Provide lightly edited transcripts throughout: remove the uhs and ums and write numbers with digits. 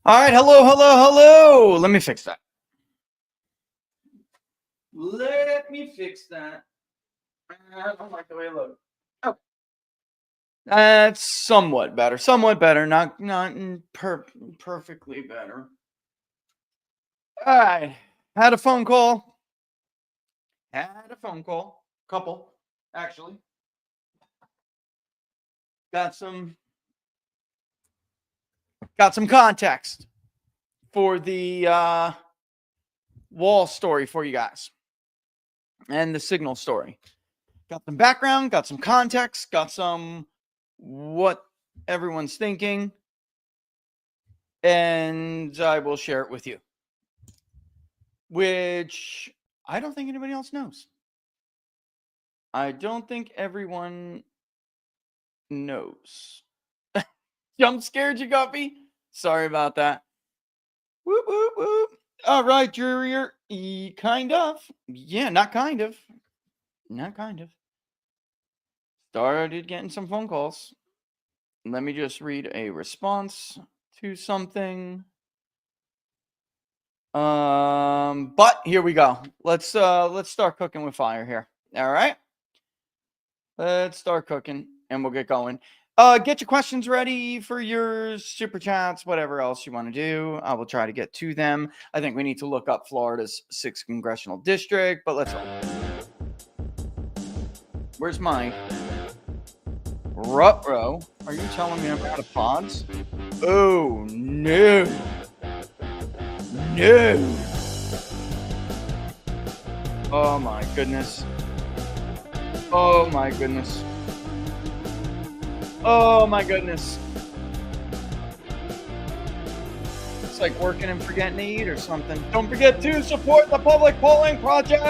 All right, hello. Let me fix that. Let me fix that. I don't like the way it looks. Oh, that's somewhat better. Somewhat better. Not perfectly better. All right. Had a phone call. Had a phone call. Couple, actually. Got some. Got some context for the wall story for you guys, and the signal story. Got some background. Got some context. Got some what everyone's thinking, and I will share it with you, which I don't think anybody else knows. I don't think everyone knows. Jump scared you, Guppy? Sorry about that. Whoop, whoop, whoop. All right, Jurier. Kind of. Yeah, not kind of. Not kind of. Started getting some phone calls. Let me just read a response to something. But here we go. Let's start cooking with fire here. All right. Let's start cooking and we'll get going. Get your questions ready for your super chats, whatever else you want to do. I will try to get to them. I think we need to look up Florida's 6th congressional district, but let's roll. Where's my Rutro? Are you telling me I'm out of pods? Oh no. No. Oh my goodness. Oh my goodness. Oh my goodness. It's like working and forgetting to eat or something. Don't forget to support the public polling project.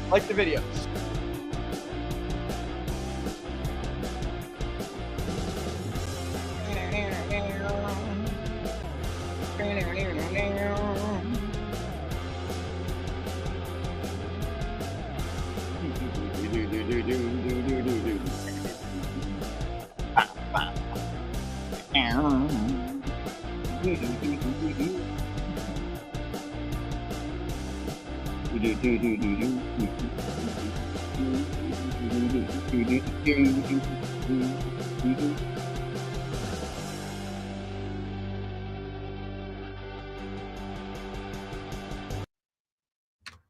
Like the videos.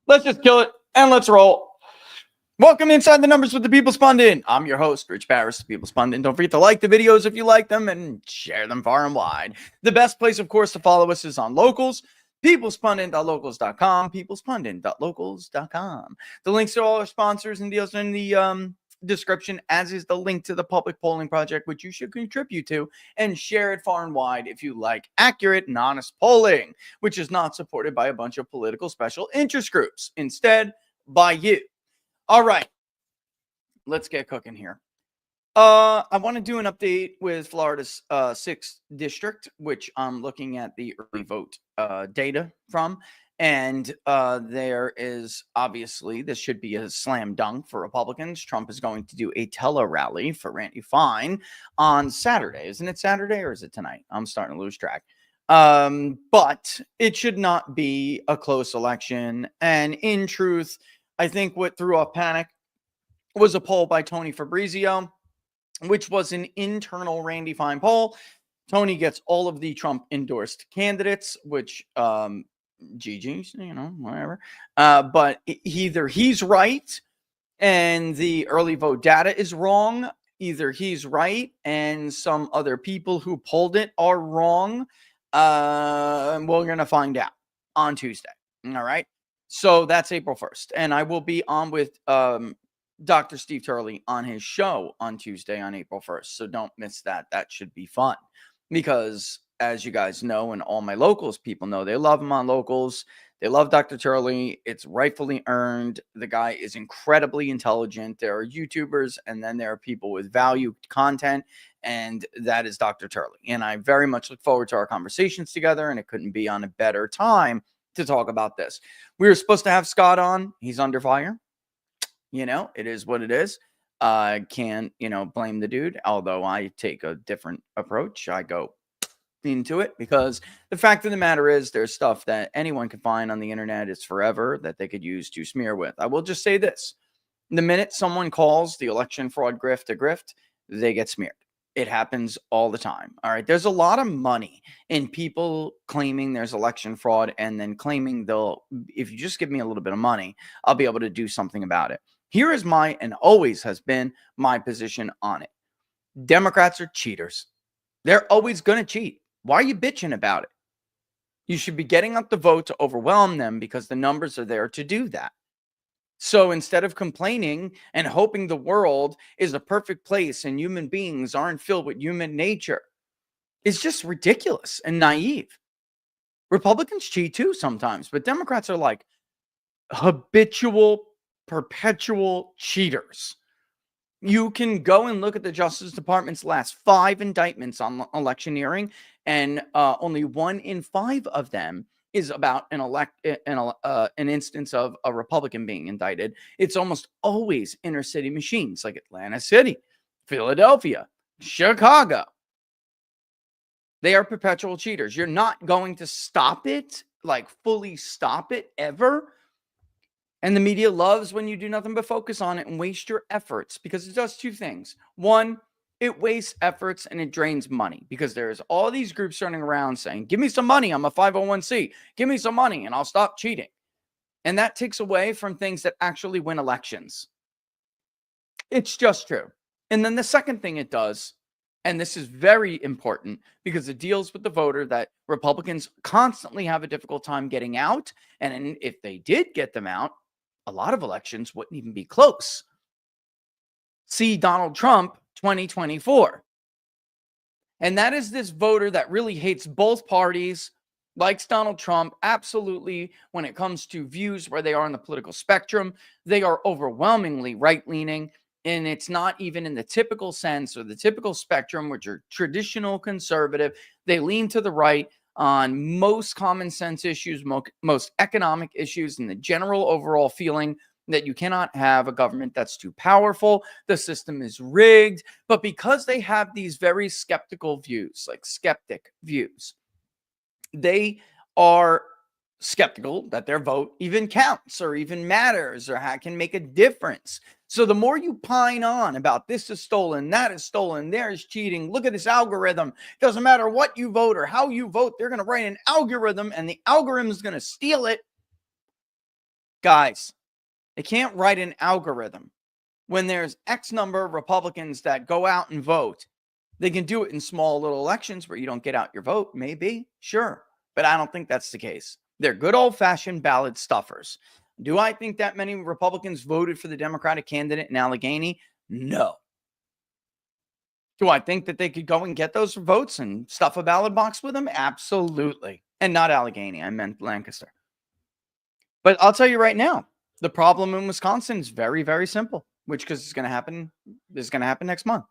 Let's just kill it and let's roll. Welcome Inside the Numbers with the People's Pundit. I'm your host, Rich Paris, the People's Pundit. Don't forget to like the videos if you like them and share them far and wide. The best place, of course, to follow us is on Locals, peoplespundit.locals.com, peoplespundit.locals.com. The links to all our sponsors and deals in the description, as is the link to the public polling project, which you should contribute to and share it far and wide if you like accurate and honest polling, which is not supported by a bunch of political special interest groups. Instead, by you. All right, let's get cooking here. I want to do an update with Florida's 6th district, which I'm looking at the early vote data from. And there is obviously, this should be a slam dunk for Republicans. Trump is going to do a tele-rally for Randy Fine on Saturday. Isn't it Saturday or is it tonight? I'm starting to lose track. But it should not be a close election. And in truth, I think what threw off panic was a poll by Tony Fabrizio, which was an internal Randy Fine poll. Tony gets all of the Trump endorsed candidates, which GG's, whatever. But either he's right and the early vote data is wrong, either he's right and some other people who polled it are wrong. We're going to find out on Tuesday. All right. So that's April 1st. And I will be on with Dr. Steve Turley on his show on Tuesday on April 1st. So don't miss that. That should be fun because, as you guys know, and all my Locals people know, they love him on Locals. They love Dr. Turley. It's rightfully earned. The guy is incredibly intelligent. There are YouTubers and then there are people with value content. And that is Dr. Turley. And I very much look forward to our conversations together. And it couldn't be on a better time to talk about this. We were supposed to have Scott on. He's under fire. It is what it is. I can't, blame the dude, although I take a different approach. I go, into it, because the fact of the matter is there's stuff that anyone can find on the internet. It's forever that they could use to smear with. I will just say this. The minute someone calls the election fraud grift a grift, they get smeared. It happens all the time. All right. There's a lot of money in people claiming there's election fraud and then claiming if you just give me a little bit of money, I'll be able to do something about it. Here is my, and always has been my position on it. Democrats are cheaters. They're always going to cheat. Why are you bitching about it? You should be getting up the vote to overwhelm them because the numbers are there to do that. So instead of complaining and hoping the world is a perfect place and human beings aren't filled with human nature, it's just ridiculous and naive. Republicans cheat too sometimes, but Democrats are like habitual, perpetual cheaters. You can go and look at the Justice Department's last 5 indictments on electioneering, and only 1 in 5 of them is about an instance of a Republican being indicted. It's almost always inner city machines like Atlanta City, Philadelphia, Chicago. They are perpetual cheaters. You're not going to stop it, like fully stop it ever. And the media loves when you do nothing but focus on it and waste your efforts, because it does 2 things. 1, it wastes efforts and it drains money, because there's all these groups running around saying, give me some money. I'm a 501c. Give me some money and I'll stop cheating. And that takes away from things that actually win elections. It's just true. And then the second thing it does, and this is very important because it deals with the voter that Republicans constantly have a difficult time getting out. And if they did get them out, a lot of elections wouldn't even be close. See Donald Trump 2024. And that is this voter that really hates both parties, likes Donald Trump, absolutely, when it comes to views where they are on the political spectrum. They are overwhelmingly right-leaning, and it's not even in the typical sense or the typical spectrum, which are traditional conservative. They lean to the right on most common sense issues, most economic issues, and the general overall feeling that you cannot have a government that's too powerful. The system is rigged. But because they have these very skeptical views, like skeptic views, they are skeptical that their vote even counts or even matters or can make a difference. So the more you pine on about this is stolen, that is stolen, there's cheating, look at this algorithm. Doesn't matter what you vote or how you vote, they're going to write an algorithm and the algorithm is going to steal it. Guys, they can't write an algorithm. When there's X number of Republicans that go out and vote, they can do it in small little elections where you don't get out your vote. Maybe, sure. But I don't think that's the case. They're good old-fashioned ballot stuffers. Do I think that many Republicans voted for the Democratic candidate in Allegheny? No. Do I think that they could go and get those votes and stuff a ballot box with them? Absolutely. And not Allegheny. I meant Lancaster. But I'll tell you right now, the problem in Wisconsin is very, very simple, which because it's going to happen next month.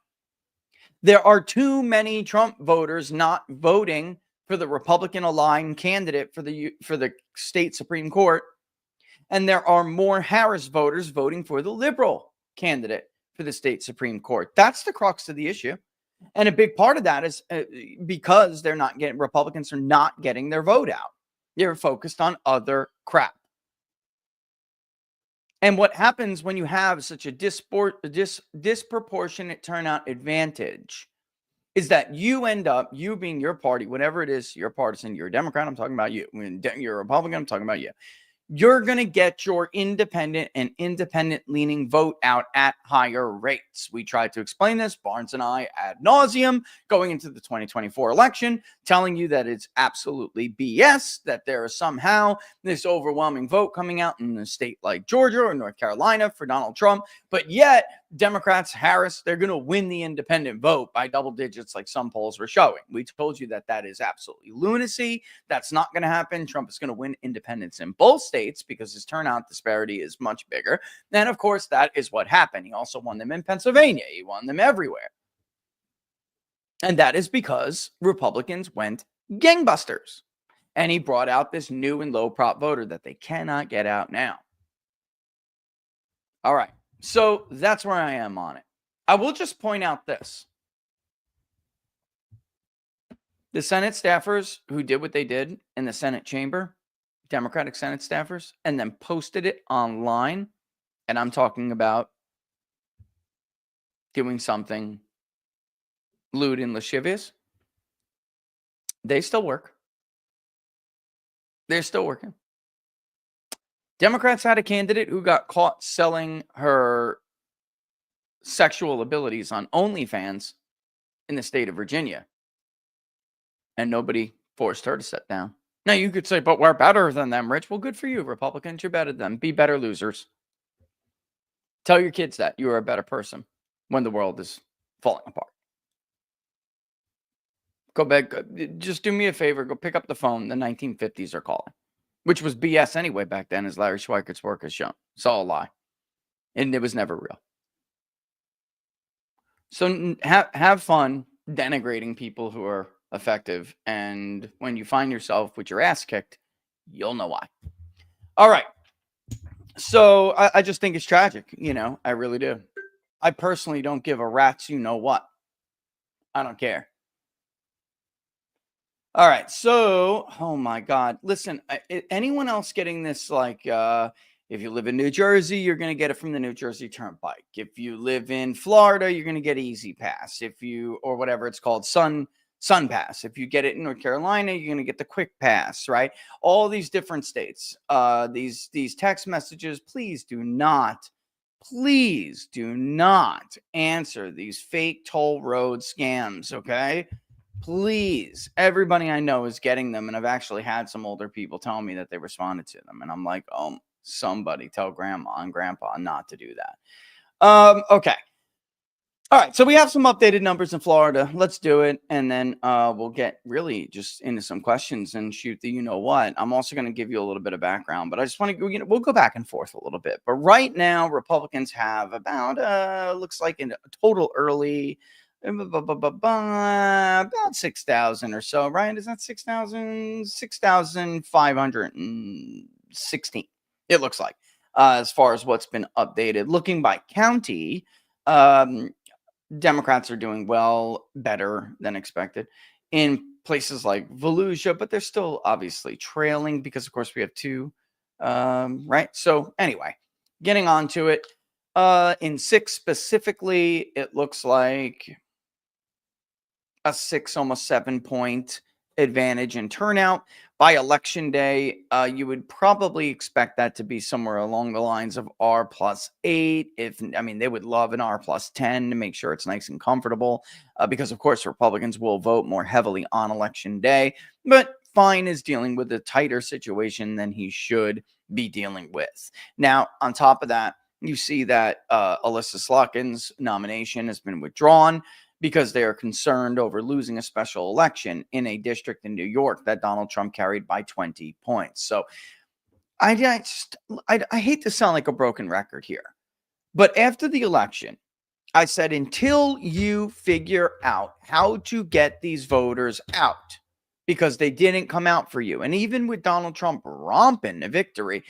There are too many Trump voters not voting for the Republican-aligned candidate for the state Supreme Court, and there are more Harris voters voting for the liberal candidate for the state Supreme Court. That's the crux of the issue. And a big part of that is because Republicans are not getting their vote out. They're focused on other crap. And what happens when you have such a disproportionate turnout advantage is that you end up, you being your party, whatever it is, you're partisan, you're a Democrat, I'm talking about you. When you're a Republican, I'm talking about you. You're going to get your independent and independent-leaning vote out at higher rates. We tried to explain this, Barnes and I, ad nauseum, going into the 2024 election, telling you that it's absolutely BS, that there is somehow this overwhelming vote coming out in a state like Georgia or North Carolina for Donald Trump. But yet, Democrats, Harris, they're going to win the independent vote by double digits like some polls were showing. We told you that that is absolutely lunacy. That's not going to happen. Trump is going to win independents in both states because his turnout disparity is much bigger. And of course, that is what happened. He also won them in Pennsylvania. He won them everywhere. And that is because Republicans went gangbusters. And he brought out this new and low prop voter that they cannot get out now. All right. So that's where I am on it. I will just point out this. The Senate staffers who did what they did in the Senate chamber, Democratic Senate staffers, and then posted it online, and I'm talking about doing something lewd and lascivious, they still work. They're still working. Democrats had a candidate who got caught selling her sexual abilities on OnlyFans in the state of Virginia, and nobody forced her to sit down. Now, you could say, but we're better than them, Rich. Well, good for you, Republicans. You're better than them. Be better losers. Tell your kids that you are a better person when the world is falling apart. Go back. Just do me a favor. Go pick up the phone. The 1950s are calling, which was BS anyway back then, as Larry Schweikert's work has shown. It's all a lie. And it was never real. So have fun denigrating people who are effective. And when you find yourself with your ass kicked, you'll know why. All right. So I just think it's tragic. I really do. I personally don't give a rat's you know what. I don't care. All right. So, oh my God. Listen, anyone else getting this, like, if you live in New Jersey, you're going to get it from the New Jersey Turnpike. If you live in Florida, you're going to get Easy Pass. Or whatever it's called, Sun Pass. If you get it in North Carolina, you're going to get the Quick Pass, right? All these different states. These text messages, please do not answer these fake toll road scams, okay? Please. Everybody I know is getting them, and I've actually had some older people tell me that they responded to them, and I'm like, oh, somebody tell grandma and grandpa not to do that. Okay. All right, so we have some updated numbers in Florida. Let's do it, and then we'll get really just into some questions and shoot the you-know-what. I'm also going to give you a little bit of background, but I just want to, we'll go back and forth a little bit. But right now, Republicans have about, looks like in a total early, about 6,000 or so, right? Is that 6,000? 6,516, it looks like, as far as what's been updated. Looking by county, Democrats are doing well, better than expected in places like Volusia, but they're still obviously trailing because, of course, we have two, right? So anyway, getting on to it, in 6 specifically, it looks like a 6, almost 7-point advantage in turnout. By election day, you would probably expect that to be somewhere along the lines of R+8. They would love an R+10 to make sure it's nice and comfortable, because of course Republicans will vote more heavily on election day. But Fine is dealing with a tighter situation than he should be dealing with. Now, on top of that, you see that Alyssa Slotkin's nomination has been withdrawn because they are concerned over losing a special election in a district in New York that Donald Trump carried by 20 points. So I hate to sound like a broken record here, but after the election, I said, until you figure out how to get these voters out, because they didn't come out for you. And even with Donald Trump romping a victory,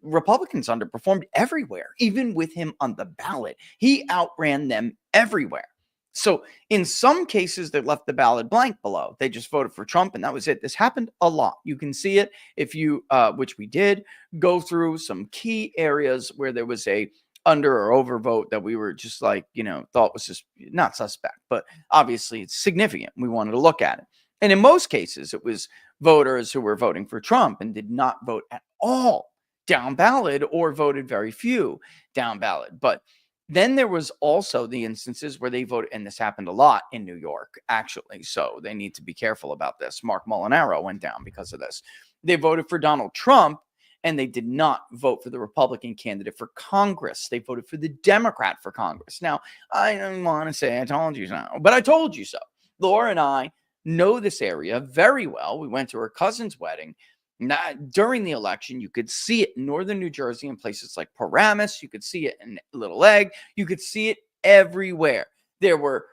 Republicans underperformed everywhere, even with him on the ballot. He outran them everywhere. So in some cases, they left the ballot blank below. They just voted for Trump, and that was it. This happened a lot. You can see it if you, which we did, go through some key areas where there was a under or over vote that we were just like, thought was just not suspect, but obviously it's significant. We wanted to look at it. And in most cases, it was voters who were voting for Trump and did not vote at all down ballot, or voted very few down ballot. But then there was also the instances where they voted, and this happened a lot in New York, actually. So they need to be careful about this. Mark Molinaro went down because of this. They voted for Donald Trump, and they did not vote for the Republican candidate for Congress. They voted for the Democrat for Congress. Now, I don't want to say I told you so, but I told you so. Laura and I know this area very well. We went to her cousin's wedding. Now, during the election, you could see it in northern New Jersey in places like Paramus. You could see it in Little Egg. You could see it everywhere. There were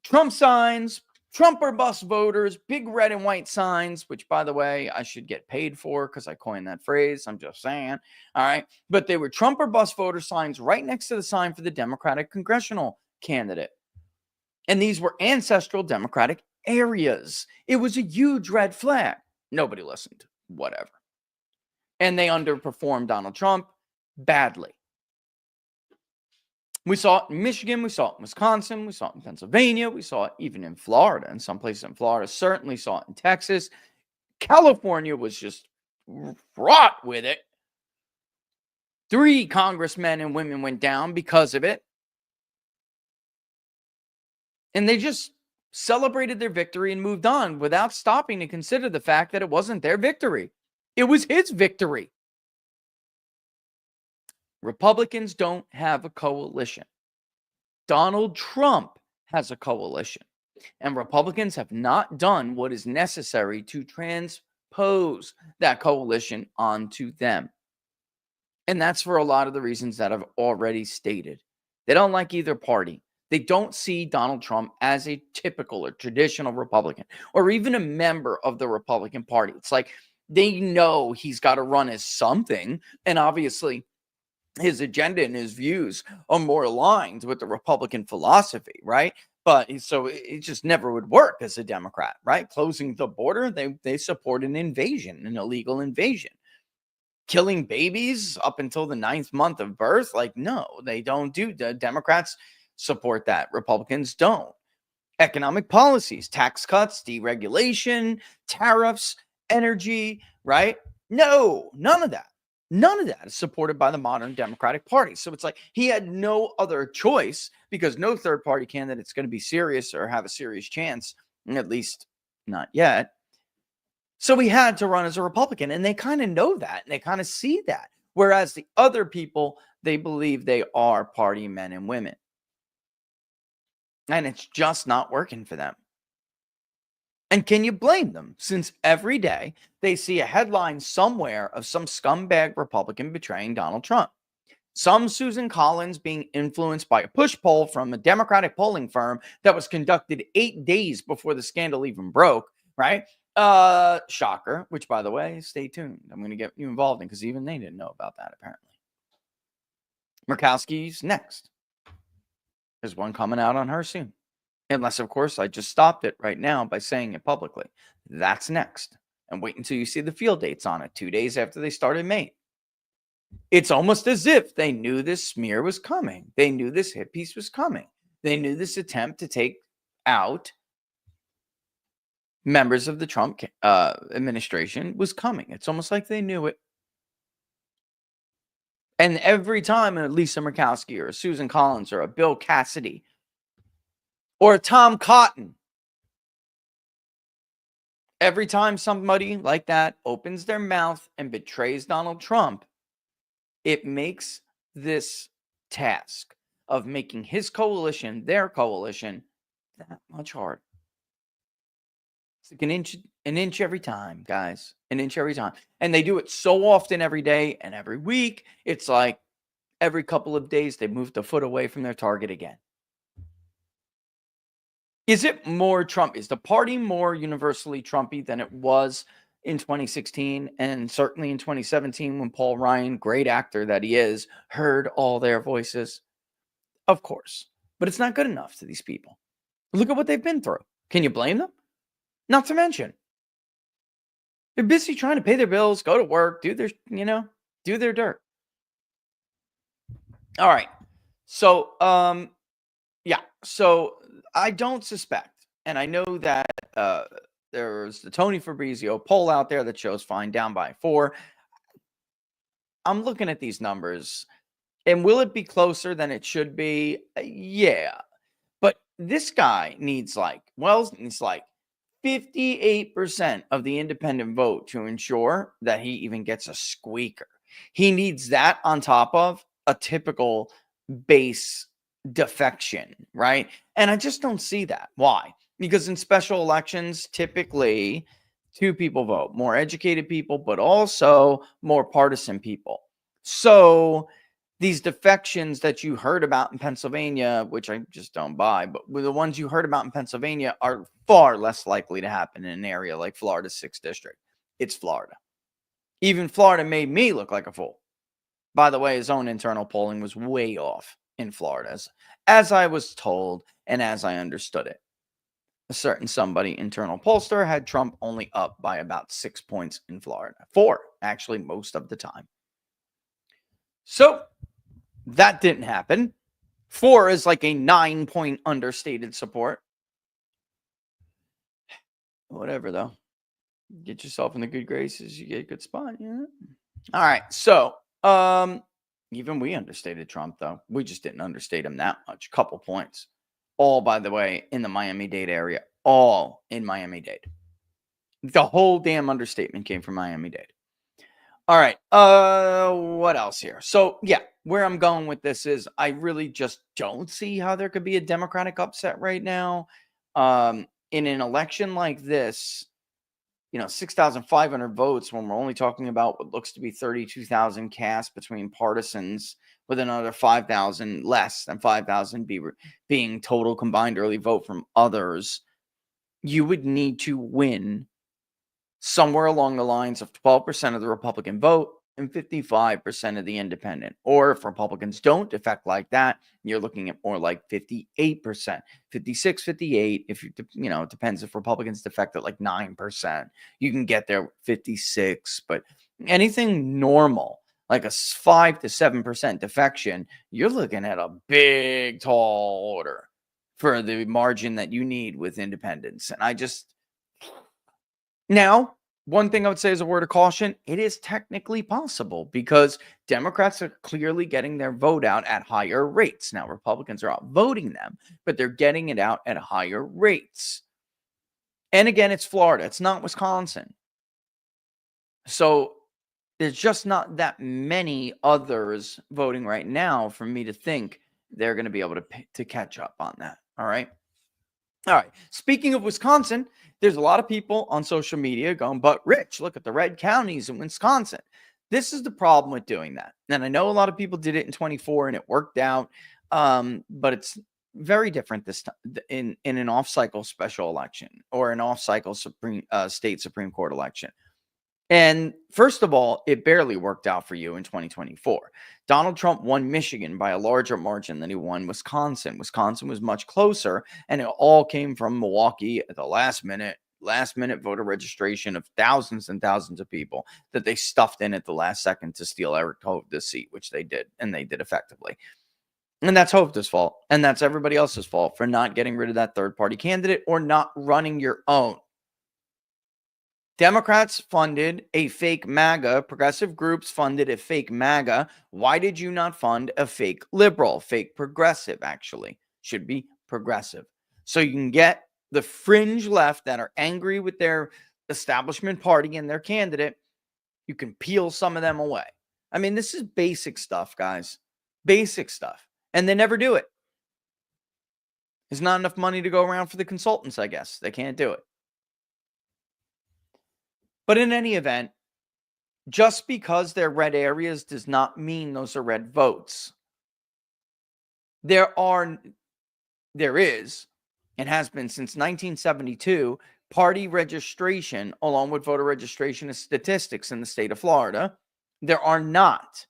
Trump signs, Trump or bust voters, big red and white signs, which, by the way, I should get paid for because I coined that phrase. I'm just saying. All right. But they were Trump or bust voter signs right next to the sign for the Democratic congressional candidate. And these were ancestral Democratic areas. It was a huge red flag. Nobody listened. Whatever. And they underperformed Donald Trump badly. We saw it in Michigan, we saw it in Wisconsin, we saw it in Pennsylvania, we saw it even in Florida, in some places in Florida, certainly saw it in Texas. California was just fraught with it. 3 congressmen and women went down because of it. And they just celebrated their victory and moved on without stopping to consider the fact that it wasn't their victory. It was his victory. Republicans don't have a coalition. Donald Trump has a coalition. And Republicans have not done what is necessary to transpose that coalition onto them. And that's for a lot of the reasons that I've already stated. They don't like either party. They don't see Donald Trump as a typical or traditional Republican or even a member of the Republican Party. It's like they know he's got to run as something. And obviously, his agenda and his views are more aligned with the Republican philosophy, right? But so it just never would work as a Democrat, right? Closing the border, they support an invasion, an illegal invasion. Killing babies up until the 9th month of birth, like, no, they don't do. The Democrats support that. Republicans don't. Economic policies, tax cuts, deregulation, tariffs, energy, right? No, none of that. None of that is supported by the modern Democratic Party. So it's like he had no other choice because no third party candidate's going to be serious or have a serious chance, at least not yet. So he had to run as a Republican, and they kind of know that, and they kind of see that. Whereas the other people, they believe they are party men and women. And it's just not working for them. And can you blame them? Since every day they see a headline somewhere of some scumbag Republican betraying Donald Trump. Some Susan Collins being influenced by a push poll from a Democratic polling firm that was conducted 8 days before the scandal even broke, right? Shocker, which, by the way, stay tuned. I'm going to get you involved in because even they didn't know about that, apparently. Murkowski's next. There's one coming out on her soon. Unless, of course, I just stopped it right now by saying it publicly. That's next. And wait until you see the field dates on it 2 days after they started May. It's almost as if they knew this smear was coming. They knew this hit piece was coming. They knew this attempt to take out members of the Trump administration was coming. It's almost like they knew it. And every time a Lisa Murkowski or a Susan Collins or a Bill Cassidy or a Tom Cotton, every time somebody like that opens their mouth and betrays Donald Trump, it makes this task of making his coalition, their coalition, that much harder. It's like an inch every time, guys. An inch every time. And they do it so often every day and every week. It's like every couple of days they move the foot away from their target again. Is it more Trump? Is the party more universally Trumpy than it was in 2016 and certainly in 2017 when Paul Ryan, great actor that he is, heard all their voices? Of course. But it's not good enough to these people. Look at what they've been through. Can you blame them? Not to mention, they're busy trying to pay their bills, go to work, do their, do their dirt. All right. So, yeah. So I don't suspect, and I know that there's the Tony Fabrizio poll out there that shows fine down by 4. I'm looking at these numbers, and will it be closer than it should be? Yeah. But this guy needs needs 58% of the independent vote to ensure that he even gets a squeaker. He needs that on top of a typical base defection, right? And I just don't see that. Why? Because in special elections, typically 2 people vote, more educated people, but also more partisan people. So these defections that you heard about in Pennsylvania, which I just don't buy, but the ones you heard about in Pennsylvania are far less likely to happen in an area like Florida's 6th district. It's Florida. Even Florida made me look like a fool. By the way, his own internal polling was way off in Florida, as I was told and as I understood it. a certain somebody internal pollster had Trump only up by about 6 points in Florida. 4, actually, most of the time. So that didn't happen. 4 is like a 9-point understated support. Whatever, though. Get yourself in the good graces, you get a good spot. Yeah. All right. So, even we understated Trump, though. We just didn't understate him that much. Couple points. All, by the way, in the Miami-Dade area. All in Miami-Dade. The whole damn understatement came from Miami-Dade. All right. What else here? So, yeah, where I'm going with this is I really just don't see how there could be a Democratic upset right now. In an election like this, 6,500 votes when we're only talking about what looks to be 32,000 cast between partisans, with another 5,000, less than 5,000 being total combined early vote from others. You would need to win somewhere along the lines of 12% of the Republican vote and 55% of the independent. Or if Republicans don't defect like that, you're looking at more like 58%, 56, 58. If it depends if Republicans defect at like 9%, you can get there 56. But anything normal, like a 5 to 7% defection, you're looking at a big, tall order for the margin that you need with independents. And now, one thing I would say as a word of caution, it is technically possible because Democrats are clearly getting their vote out at higher rates. Now, Republicans are outvoting them, but they're getting it out at higher rates. And again, it's Florida. It's not Wisconsin. So there's just not that many others voting right now for me to think they're going to be able to catch up on that. All right. All right. Speaking of Wisconsin, there's a lot of people on social media going, but Rich, look at the red counties in Wisconsin. This is the problem with doing that. And I know a lot of people did it in 24 and it worked out. But it's very different this time in an off-cycle special election or an off-cycle state Supreme Court election. And first of all, it barely worked out for you in 2024. Donald Trump won Michigan by a larger margin than he won Wisconsin. Wisconsin was much closer, and it all came from Milwaukee at the last minute voter registration of thousands and thousands of people that they stuffed in at the last second to steal Eric Hoveda's seat, which they did, and they did effectively. And that's Hoveda's fault, and that's everybody else's fault for not getting rid of that third-party candidate or not running your own. Democrats funded a fake MAGA. Progressive groups funded a fake MAGA. Why did you not fund a fake liberal? Fake progressive, actually. Should be progressive. So you can get the fringe left that are angry with their establishment party and their candidate. You can peel some of them away. I mean, this is basic stuff, guys. Basic stuff. And they never do it. There's not enough money to go around for the consultants, I guess. They can't do it. But in any event, just because they're red areas does not mean those are red votes. There is, and has been since 1972, party registration along with voter registration and statistics in the state of Florida. There are not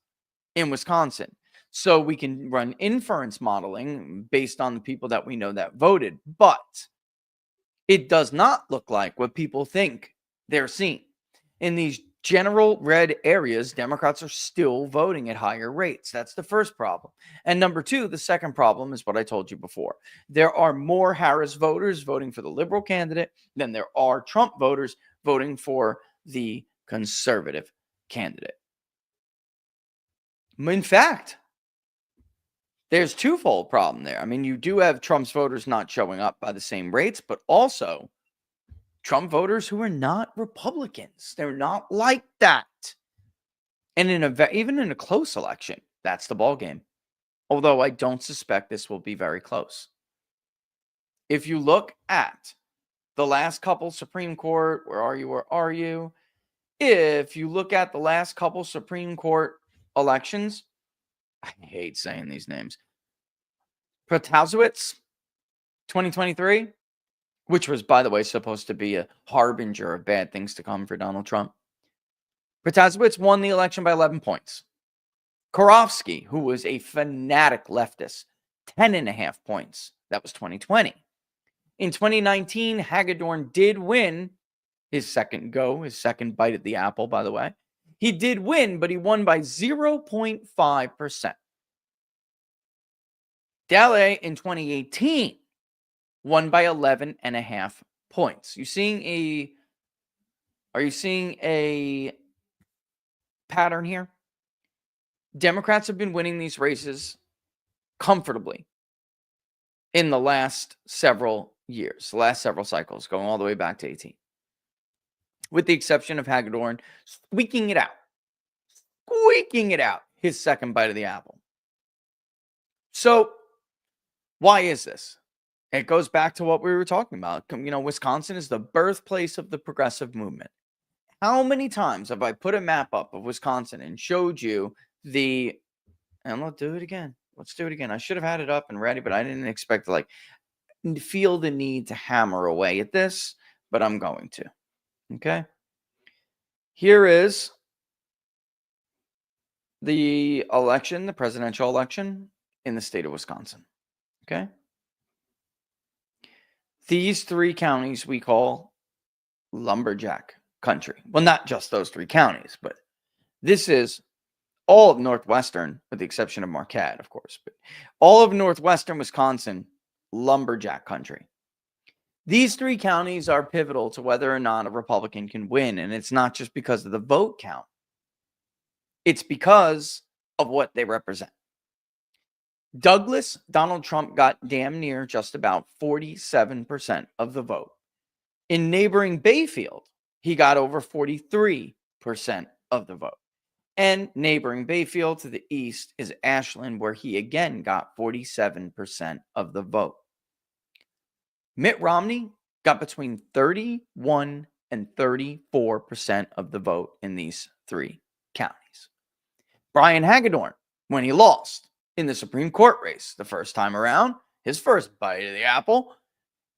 in Wisconsin. So we can run inference modeling based on the people that we know that voted. But it does not look like what people think they're seeing. In these general red areas, Democrats are still voting at higher rates. That's the first problem. And number two, the second problem is what I told you before. There are more Harris voters voting for the liberal candidate than there are Trump voters voting for the conservative candidate. In fact, there's twofold problem there. I mean, you do have Trump's voters not showing up by the same rates, but also Trump voters who are not Republicans. They're not like that. And even in a close election, that's the ballgame. Although I don't suspect this will be very close. If you look at the last couple Supreme Court, where are you? If you look at the last couple Supreme Court elections, I hate saying these names. Protasiewicz, 2023. Which was, by the way, supposed to be a harbinger of bad things to come for Donald Trump. Protasiewicz won the election by 11 points. Karofsky, who was a fanatic leftist, 10.5 points. That was 2020. In 2019, Hagedorn did win his second bite at the apple, by the way. He did win, but he won by 0.5%. Dale in 2018 won by 11.5 points. Are you seeing a pattern here? Democrats have been winning these races comfortably in the last several years, the last several cycles, going all the way back to 18. With the exception of Hagedorn squeaking it out, his second bite of the apple. So, why is this? It goes back to what we were talking about. Wisconsin is the birthplace of the progressive movement. How many times have I put a map up of Wisconsin and showed you and let's do it again. I should have had it up and ready, but I didn't expect to feel the need to hammer away at this, but I'm going to. Okay. Here is the presidential election in the state of Wisconsin. Okay. These 3 counties we call lumberjack country. Well, not just those 3 counties, but this is all of northwestern, with the exception of Marquette, of course, but all of northwestern Wisconsin, lumberjack country. These 3 counties are pivotal to whether or not a Republican can win, and it's not just because of the vote count. It's because of what they represent. Douglas, Donald Trump got damn near just about 47% of the vote. In neighboring Bayfield, he got over 43% of the vote. And neighboring Bayfield to the east is Ashland, where he again got 47% of the vote. Mitt Romney got between 31 and 34% of the vote in these 3 counties. Brian Hagedorn, when he lost in the Supreme Court race the first time around, his first bite of the apple,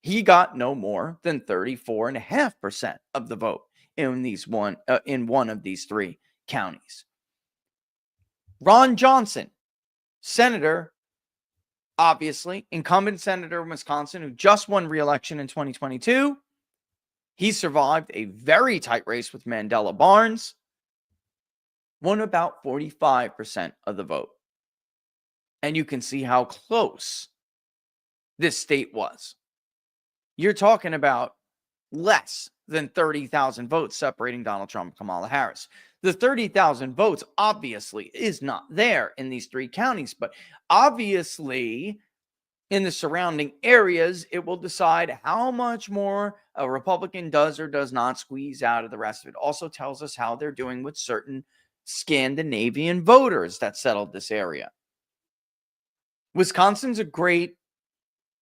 he got no more than 34.5% of the vote in one of these 3 counties. Ron Johnson, senator, obviously, incumbent senator in Wisconsin, who just won re-election in 2022. He survived a very tight race with Mandela Barnes, won about 45% of the vote. And you can see how close this state was. You're talking about less than 30,000 votes separating Donald Trump and Kamala Harris. The 30,000 votes obviously is not there in these 3 counties, but obviously in the surrounding areas, it will decide how much more a Republican does or does not squeeze out of the rest of it. Also tells us how they're doing with certain Scandinavian voters that settled this area. Wisconsin's a great,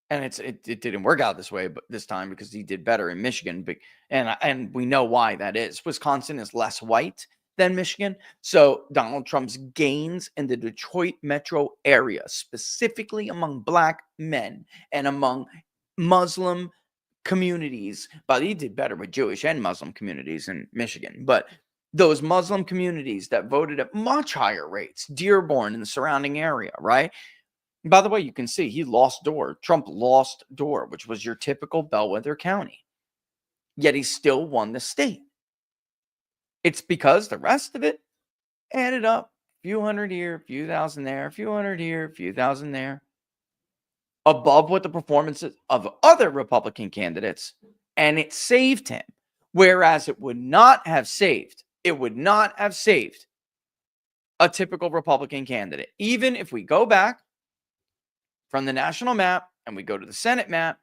and it didn't work out this way, but this time because he did better in Michigan, and we know why that is. Wisconsin is less white than Michigan, so Donald Trump's gains in the Detroit metro area, specifically among Black men and among Muslim communities, but he did better with Jewish and Muslim communities in Michigan, but those Muslim communities that voted at much higher rates, Dearborn and the surrounding area, right? By the way, you can see Trump lost Dorr, which was your typical bellwether county. Yet he still won the state. It's because the rest of it added up. A few hundred here, a few thousand there, a few hundred here, a few thousand there. Above what the performances of other Republican candidates. And it saved him. Whereas it would not have saved a typical Republican candidate. Even if we go back from the national map and we go to the Senate map,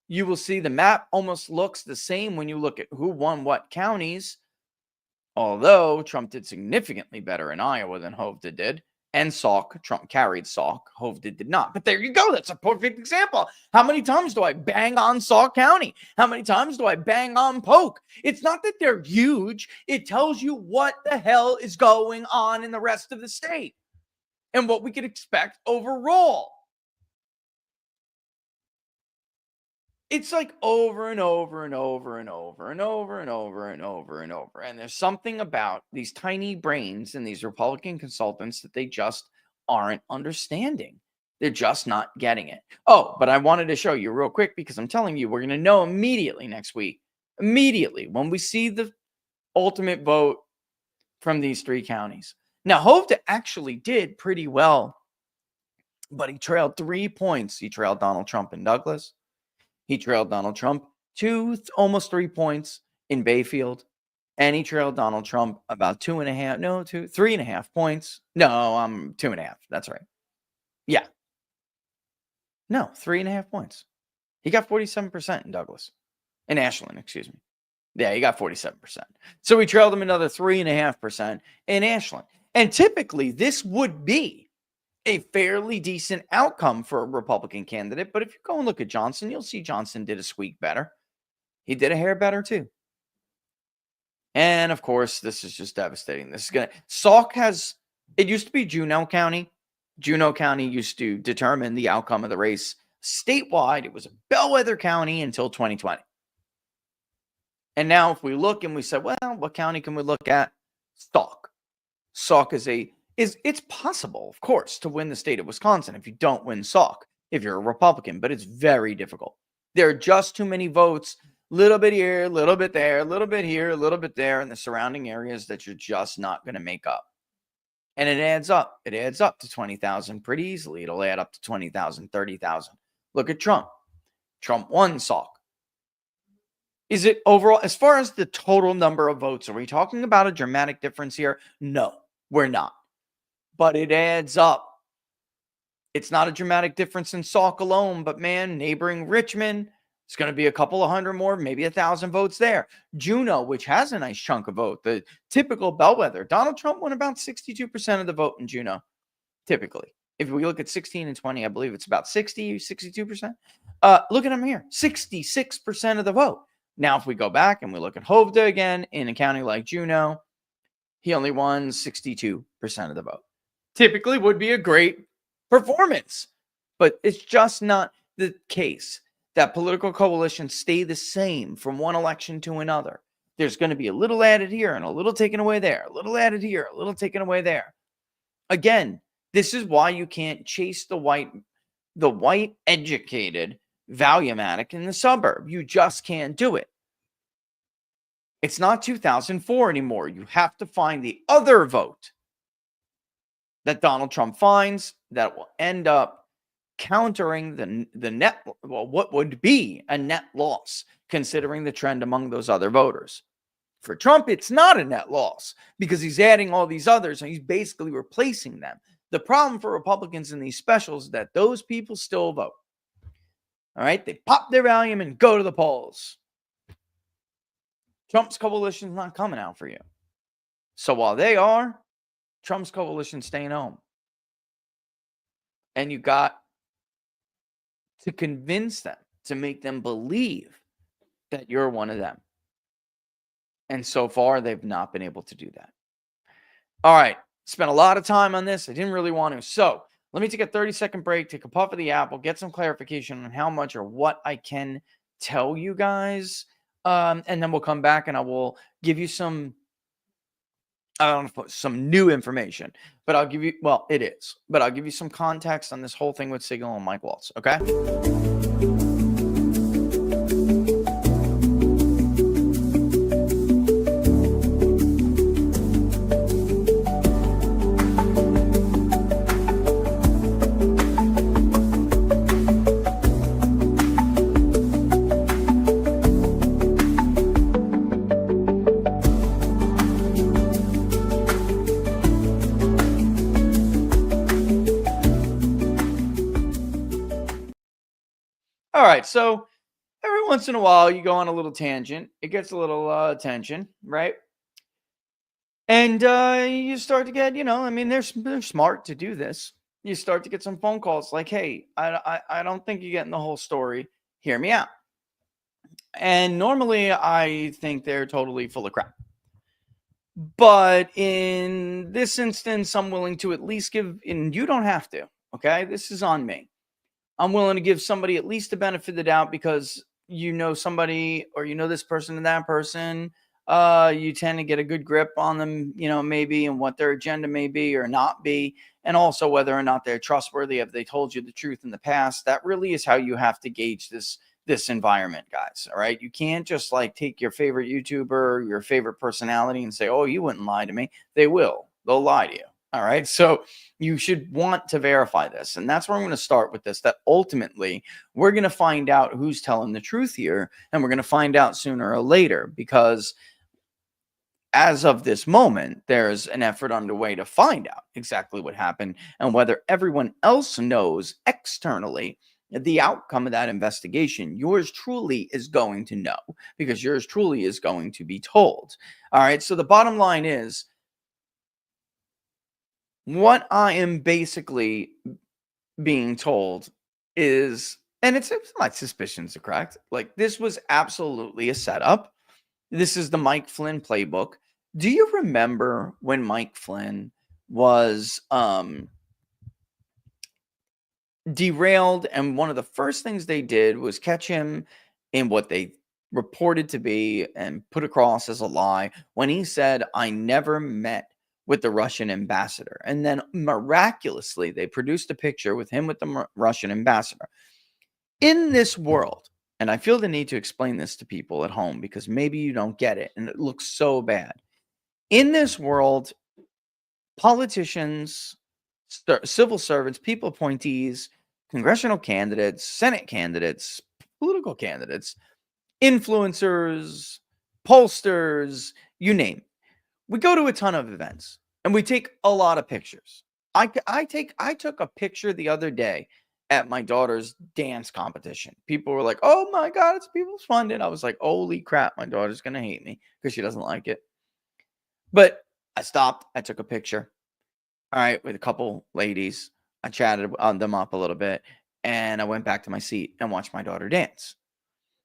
you will see the map almost looks the same when you look at who won what counties. Although Trump did significantly better in Iowa than Hovde did. And Sauk, Trump carried Sauk, Hovde did not. But there you go. That's a perfect example. How many times do I bang on Sauk County? How many times do I bang on Polk? It's not that they're huge. It tells you what the hell is going on in the rest of the state and what we could expect overall. It's like over and over and over and over and over and over and over and over. And there's something about these tiny brains and these Republican consultants that they just aren't understanding. They're just not getting it. Oh, but I wanted to show you real quick because I'm telling you, we're going to know immediately next week. Immediately when we see the ultimate vote from these three counties. Now, Hovda actually did pretty well, but he trailed 3 points. He trailed Donald Trump in Douglas. He trailed Donald Trump almost 3 points in Bayfield. And he trailed Donald Trump about 3.5 points. No, 2.5. That's right. Yeah. No, 3.5 points. He got 47% in Douglas. In Ashland, excuse me. Yeah, he got 47%. So we trailed him another 3.5% in Ashland. And typically, this would be a fairly decent outcome for a Republican candidate. But if you go and look at Johnson, you'll see Johnson did a squeak better. He did a hair better, too. And, of course, this is just devastating. This is going to... Sauk has... It used to be Juneau County. Juneau County used to determine the outcome of the race statewide. It was a bellwether county until 2020. And now if we look and we say, well, what county can we look at? Sauk. Sauk it's possible, of course, to win the state of Wisconsin if you don't win Sauk, if you're a Republican, but it's very difficult. There are just too many votes, little bit here, a little bit there, a little bit here, a little bit there in the surrounding areas that you're just not going to make up. And it adds up. It adds up to 20,000 pretty easily. It'll add up to 20,000, 30,000. Look at Trump. Trump won Sauk. Is it overall, as far as the total number of votes, are we talking about a dramatic difference here? No, we're not. But it adds up. It's not a dramatic difference in Sauk alone, but man, neighboring Richmond, it's going to be a couple of hundred more, maybe 1,000 votes there. Juneau, which has a nice chunk of vote, the typical bellwether. Donald Trump won about 62% of the vote in Juneau, typically. If we look at 16 and 20, I believe it's about 60, 62%. Look at him here, 66% of the vote. Now, if we go back and we look at Hovda again in a county like Juneau, he only won 62% of the vote. Typically would be a great performance, but it's just not the case that political coalitions stay the same from one election to another. There's going to be a little added here and a little taken away there, a little added here, a little taken away there. Again, this is why you can't chase the white educated Valuematic in the suburb. You just can't do it. It's not 2004 anymore. You have to find the other vote that Donald Trump finds that will end up countering the net, well, what would be a net loss, considering the trend among those other voters. For Trump, it's not a net loss because he's adding all these others and he's basically replacing them. The problem for Republicans in these specials is that those people still vote. All right, they pop their Valium and go to the polls. Trump's coalition's not coming out for you. So while they are, Trump's coalition's staying home. And you got to convince them, to make them believe that you're one of them. And so far, they've not been able to do that. All right, spent a lot of time on this. I didn't really want to. So let me take a 30-second break, take a puff of the apple, get some clarification on how much or what I can tell you guys. And then we'll come back and I will give you some, I don't know, some new information. But I'll give you, well, it is. But I'll give you some context on this whole thing with Signal and Mike Waltz, okay? All right, so every once in a while, you go on a little tangent. It gets a little attention, right? And you start to get, I mean, they're smart to do this. You start to get some phone calls like, hey, I don't think you're getting the whole story. Hear me out. And normally, I think they're totally full of crap. But in this instance, I'm willing to at least give, and you don't have to, okay? This is on me. I'm willing to give somebody at least the benefit of the doubt because you know somebody or you know this person and that person. you tend to get a good grip on them, maybe, and what their agenda may be or not be, and also whether or not they're trustworthy. If they told you the truth in the past, that really is how you have to gauge this environment, guys. All right. You can't just like take your favorite YouTuber, your favorite personality, and say, oh, you wouldn't lie to me. They will. They'll lie to you. All right. So you should want to verify this. And that's where I'm going to start with this, that ultimately we're going to find out who's telling the truth here. And we're going to find out sooner or later, because as of this moment, there's an effort underway to find out exactly what happened and whether everyone else knows externally the outcome of that investigation. Yours truly is going to know, because yours truly is going to be told. All right. So the bottom line is, what I am basically being told is, and it's my suspicions are correct, like this was absolutely a setup. This is the Mike Flynn playbook. Do you remember when Mike Flynn was derailed, and one of the first things they did was catch him in what they reported to be and put across as a lie when he said, I never met with the Russian ambassador. And then miraculously, they produced a picture with him with the Russian ambassador. In this world, and I feel the need to explain this to people at home because maybe you don't get it and it looks so bad. In this world, politicians, civil servants, people appointees, congressional candidates, Senate candidates, political candidates, influencers, pollsters, you name it. We go to a ton of events and we take a lot of pictures. I took a picture the other day at my daughter's dance competition. People were like, oh my God, it's People's Pundit. I was like, holy crap, my daughter's going to hate me because she doesn't like it. But I stopped. I took a picture. All right, with a couple ladies. I chatted on them up a little bit, and I went back to my seat and watched my daughter dance.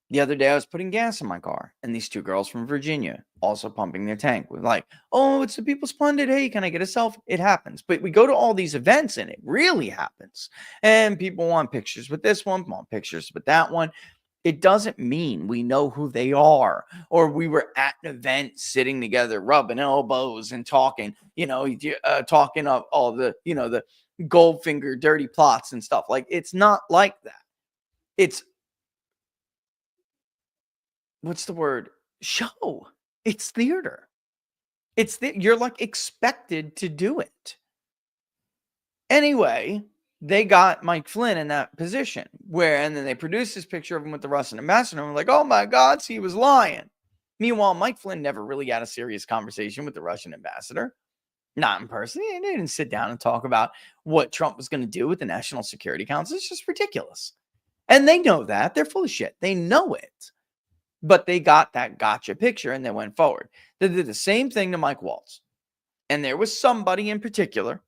The other day, I was putting gas in my car, and these two girls from Virginia also pumping their tank with like, oh, it's the People's Pundit. Hey, can I get a selfie? It happens. But we go to all these events, and it really happens. And people want pictures with this one, want pictures with that one. It doesn't mean we know who they are, or we were at an event sitting together, rubbing elbows and talking, talking of all the, the Goldfinger dirty plots and stuff. Like, it's not like that. It's, what's the word? Show. It's theater. You're like expected to do it. Anyway, they got Mike Flynn in that position and then they produced this picture of him with the Russian ambassador. And we're like, oh my God, he was lying. Meanwhile, Mike Flynn never really had a serious conversation with the Russian ambassador. Not in person. They didn't sit down and talk about what Trump was going to do with the National Security Council. It's just ridiculous. And they know that. They're full of shit. They know it. But they got that gotcha picture and they went forward. They did the same thing to Mike Waltz. And there was somebody in particular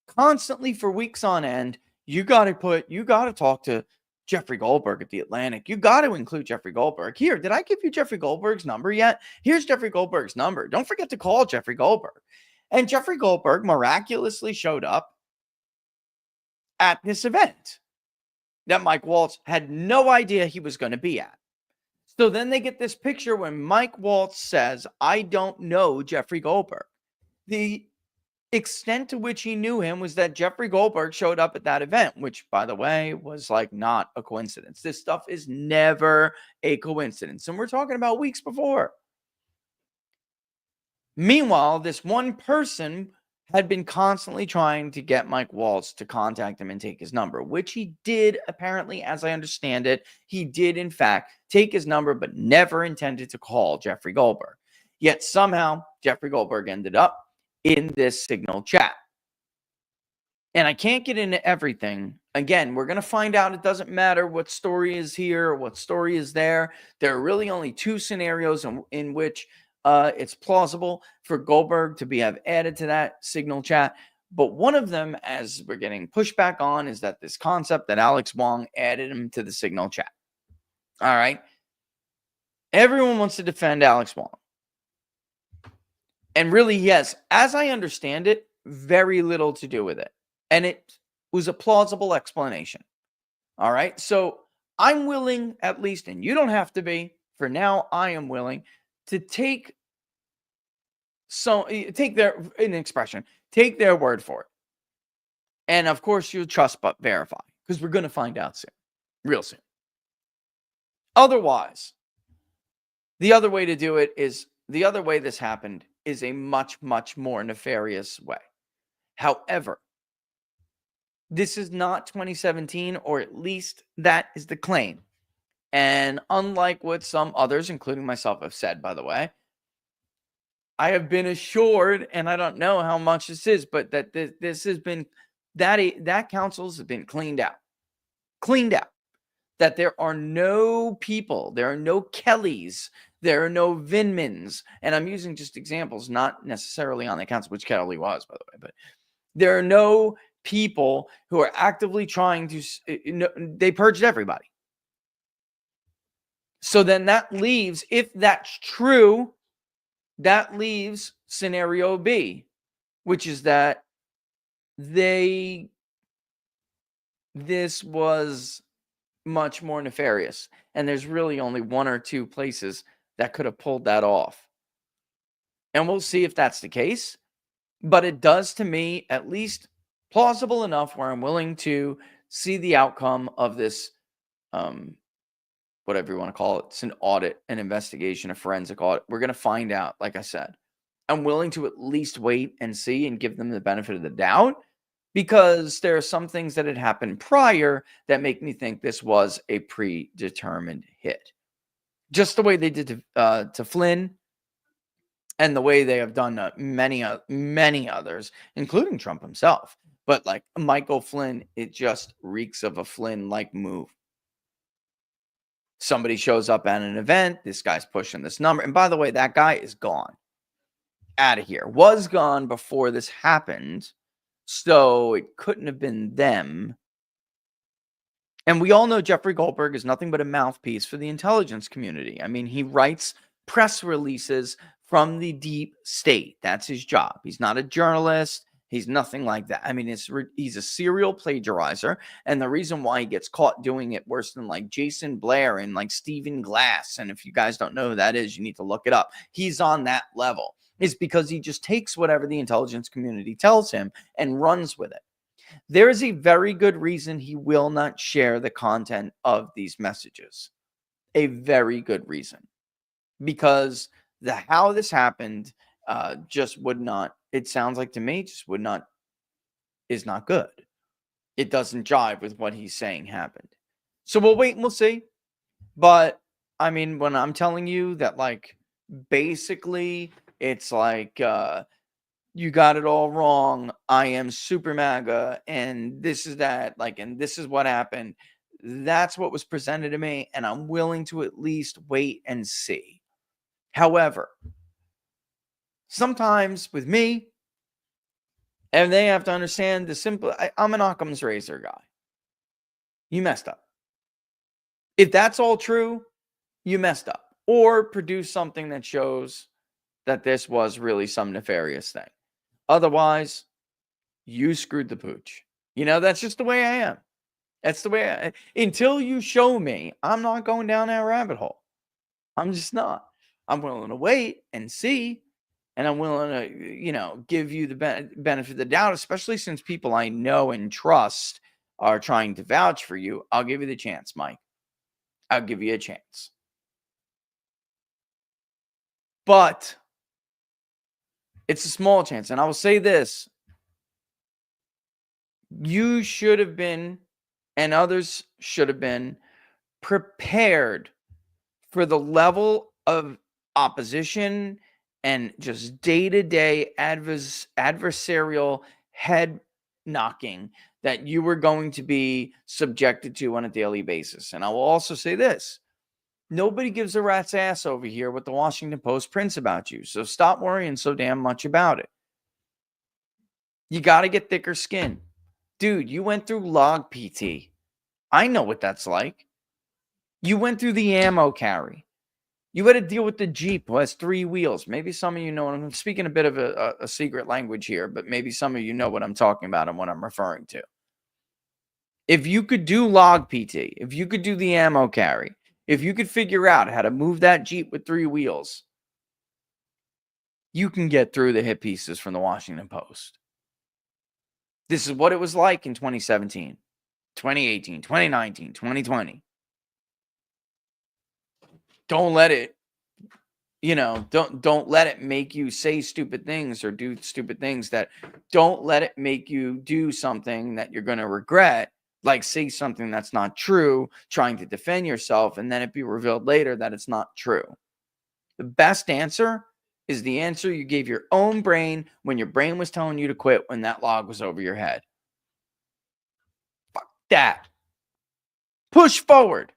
constantly for weeks on end. You got to talk to Jeffrey Goldberg at The Atlantic. You got to include Jeffrey Goldberg. Here, did I give you Jeffrey Goldberg's number yet? Here's Jeffrey Goldberg's number. Don't forget to call Jeffrey Goldberg. And Jeffrey Goldberg miraculously showed up at this event that Mike Waltz had no idea he was going to be at. So then they get this picture when Mike Waltz says, I don't know Jeffrey Goldberg. The extent to which he knew him was that Jeffrey Goldberg showed up at that event, which, by the way, was like not a coincidence. This stuff is never a coincidence. And we're talking about weeks before. Meanwhile, this one person had been constantly trying to get Mike Waltz to contact him and take his number, which he did, apparently, as I understand it. He did, in fact, take his number, but never intended to call Jeffrey Goldberg. Yet somehow, Jeffrey Goldberg ended up in this Signal chat. And I can't get into everything. Again, we're going to find out. It doesn't matter what story is here, what story is there. There are really only two scenarios in which it's plausible for Goldberg to have added to that Signal chat. But one of them, as we're getting pushback on, is that this concept that Alex Wong added him to the Signal chat. All right. Everyone wants to defend Alex Wong. And really, yes, as I understand it, very little to do with it. And it was a plausible explanation. All right. So I'm willing, at least, and you don't have to be, for now, I am willing to take So take their an expression, take their word for it. And of course, you trust but verify, because we're going to find out soon, real soon. Otherwise, the other way this happened is a much, much more nefarious way. However, this is not 2017, or at least that is the claim. And unlike what some others, including myself, have said, by the way, I have been assured, and I don't know how much this is, but that this has been, that councils have been cleaned out. That there are no people, there are no Kellys, there are no Vinmans, and I'm using just examples, not necessarily on the council, which Kelly was, by the way, but there are no people who are actively trying to, they purged everybody. So then that leaves, if that's true, that leaves scenario B, which is that this was much more nefarious. And there's really only one or two places that could have pulled that off. And we'll see if that's the case. But it does, to me, at least plausible enough where I'm willing to see the outcome of this, whatever you want to call it. It's an audit, an investigation, a forensic audit. We're going to find out, like I said. I'm willing to at least wait and see and give them the benefit of the doubt, because there are some things that had happened prior that make me think this was a predetermined hit. Just the way they did to Flynn, and the way they have done many others, including Trump himself. But like Michael Flynn, it just reeks of a Flynn-like move. Somebody shows up at an event, this guy's pushing this number. And by the way, that guy is gone. Out of here. Was gone before this happened. So it couldn't have been them. And we all know Jeffrey Goldberg is nothing but a mouthpiece for the intelligence community. I mean, he writes press releases from the deep state. That's his job. He's not a journalist. He's nothing like that. I mean, he's a serial plagiarizer. And the reason why he gets caught doing it worse than like Jason Blair and like Stephen Glass, and if you guys don't know who that is, you need to look it up. He's on that level. Is because he just takes whatever the intelligence community tells him and runs with it. There is a very good reason he will not share the content of these messages. A very good reason. Because how this happened just would not, it sounds like to me, just would not, is not good. It doesn't jive with what he's saying happened. So we'll wait and we'll see. But I mean, when I'm telling you that, like, basically it's like, you got it all wrong. I am super MAGA, and this is that, like, and this is what happened. That's what was presented to me, and I'm willing to at least wait and see. However, sometimes with me, and they have to understand the simple, I'm an Occam's razor guy. You messed up. If that's all true, you messed up. Or produce something that shows that this was really some nefarious thing. Otherwise, you screwed the pooch. You know, that's just the way I am. That's the way until you show me, I'm not going down that rabbit hole. I'm just not. I'm willing to wait and see. And I'm willing to, give you the benefit of the doubt, especially since people I know and trust are trying to vouch for you. I'll give you the chance, Mike. I'll give you a chance. But it's a small chance. And I will say this. You should have been, and others should have been, prepared for the level of opposition and just day-to-day adversarial head knocking that you were going to be subjected to on a daily basis. And I will also say this. Nobody gives a rat's ass over here what the Washington Post prints about you. So stop worrying so damn much about it. You got to get thicker skin. Dude, you went through log PT. I know what that's like. You went through the ammo carry. You had to deal with the Jeep who has 3 wheels. Maybe some of you know, and I'm speaking a bit of a secret language here, but maybe some of you know what I'm talking about and what I'm referring to. If you could do log PT, if you could do the ammo carry, if you could figure out how to move that Jeep with 3 wheels, you can get through the hit pieces from the Washington Post. This is what it was like in 2017, 2018, 2019, 2020. Don't let it, don't let it make you say stupid things or do stupid things. Don't let it make you do something that you're going to regret, like say something that's not true, trying to defend yourself, and then it be revealed later that it's not true. The best answer is the answer you gave your own brain when your brain was telling you to quit when that log was over your head. Fuck that. Push forward.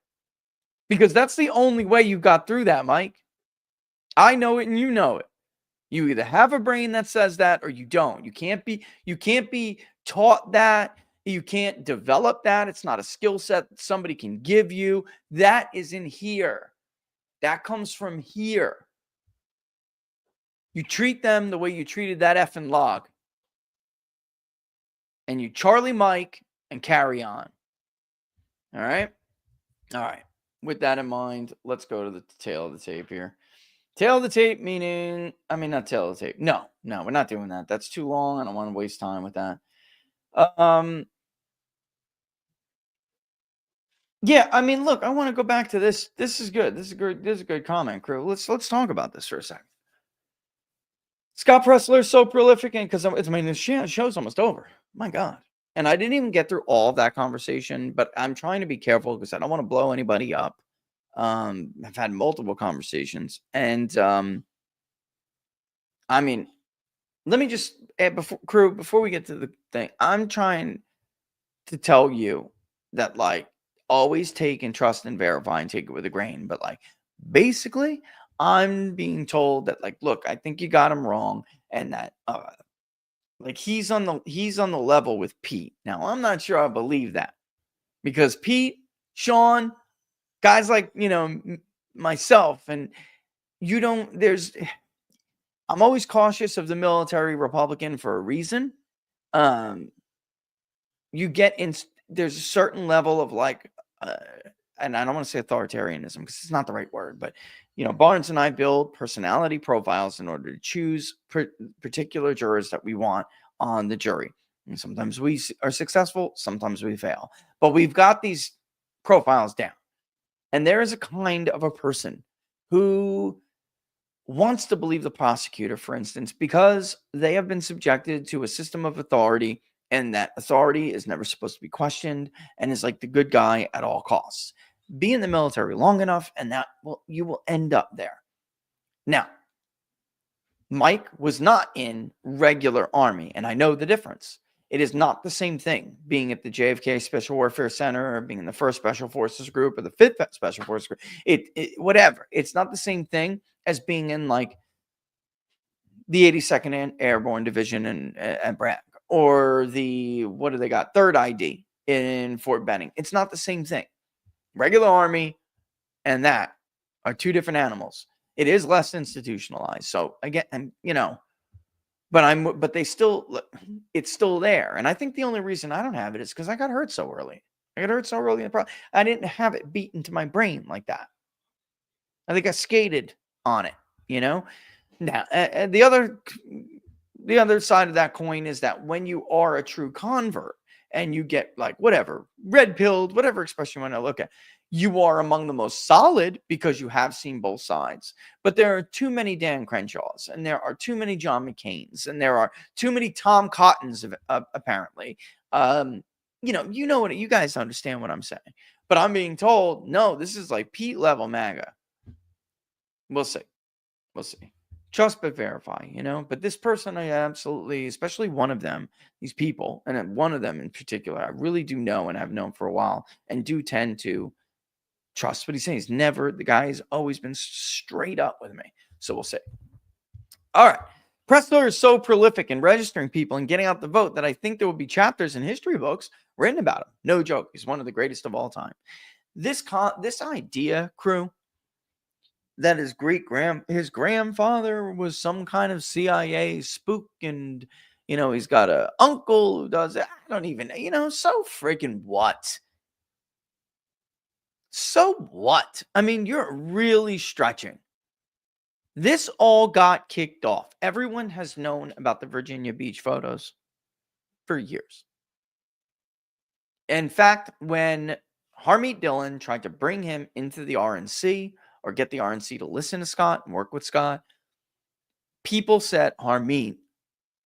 Because that's the only way you got through that, Mike. I know it and you know it. You either have a brain that says that or you don't. You can't be taught that. You can't develop that. It's not a skill set that somebody can give you. That is in here. That comes from here. You treat them the way you treated that effing log. And you Charlie Mike and carry on. All right? All right. With that in mind, let's go to the tail of the tape here. Tail of the tape meaning, not tail of the tape. No, we're not doing that. That's too long. I don't want to waste time with that. Yeah, look, I want to go back to this. This is good. This is a good comment, crew. Let's talk about this for a second. Scott Pressler is so prolific, and because the show's almost over. My God. And I didn't even get through all of that conversation, but I'm trying to be careful because I don't want to blow anybody up. I've had multiple conversations, and let me just before we get to the thing, I'm trying to tell you that always take and trust and verify and take it with a grain, but basically I'm being told that look, I think you got him wrong, and that he's on the level with Pete. Now I'm not sure I believe that, because Pete, Sean, guys like myself, and I'm always cautious of the military Republican for a reason. There's a certain level of and I don't want to say authoritarianism because it's not the right word, but Barnes and I build personality profiles in order to choose particular jurors that we want on the jury. And sometimes we are successful, sometimes we fail, but we've got these profiles down. And there is a kind of a person who wants to believe the prosecutor, for instance, because they have been subjected to a system of authority, and that authority is never supposed to be questioned, and is like the good guy at all costs. Be in the military long enough, and you will end up there. Now, Mike was not in regular Army, and I know the difference. It is not the same thing being at the JFK Special Warfare Center, or being in the 1st Special Forces Group, or the 5th Special Forces Group. Whatever. It's not the same thing as being in the 82nd Airborne Division at Bragg, or the 3rd ID in Fort Benning. It's not the same thing. Regular Army and that are two different animals. It is less institutionalized. So again, but it's still there. And I think the only reason I don't have it is because I got hurt so early. I didn't have it beat into my brain like that. I think I skated on it, Now, the other side of that coin is that when you are a true convert and you get red pilled, whatever expression you want to look at, you are among the most solid because you have seen both sides. But there are too many Dan Crenshaws, and there are too many John McCains, and there are too many Tom Cottons, apparently. You guys understand what I'm saying. But I'm being told, no, this is Pete level MAGA. We'll see. Trust but verify, But this person, I absolutely, especially one of them, these people, and one of them in particular, I really do know and have known for a while, and do tend to trust what he's saying. The guy has always been straight up with me. So we'll see. All right. Pressler is so prolific in registering people and getting out the vote that I think there will be chapters in history books written about him. No joke. He's one of the greatest of all time. This idea, crew, that his grandfather was some kind of CIA spook, and he's got a uncle who does it. I don't even so freaking what? So what? You're really stretching. This all got kicked off. Everyone has known about the Virginia Beach photos for years. In fact, when Harmeet Dillon tried to bring him into the RNC or get the RNC to listen to Scott and work with Scott, people said, Harmeet,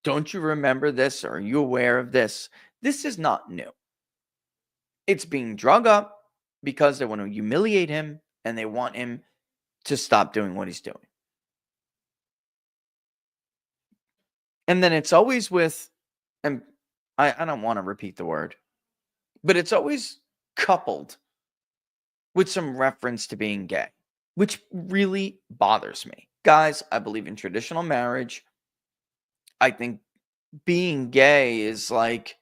don't you remember this? Or are you aware of this? This is not new. It's being drug up because they want to humiliate him and they want him to stop doing what he's doing. And then it's always with, and I don't want to repeat the word, but it's always coupled with some reference to being gay, which really bothers me. Guys, I believe in traditional marriage. I think being gay is like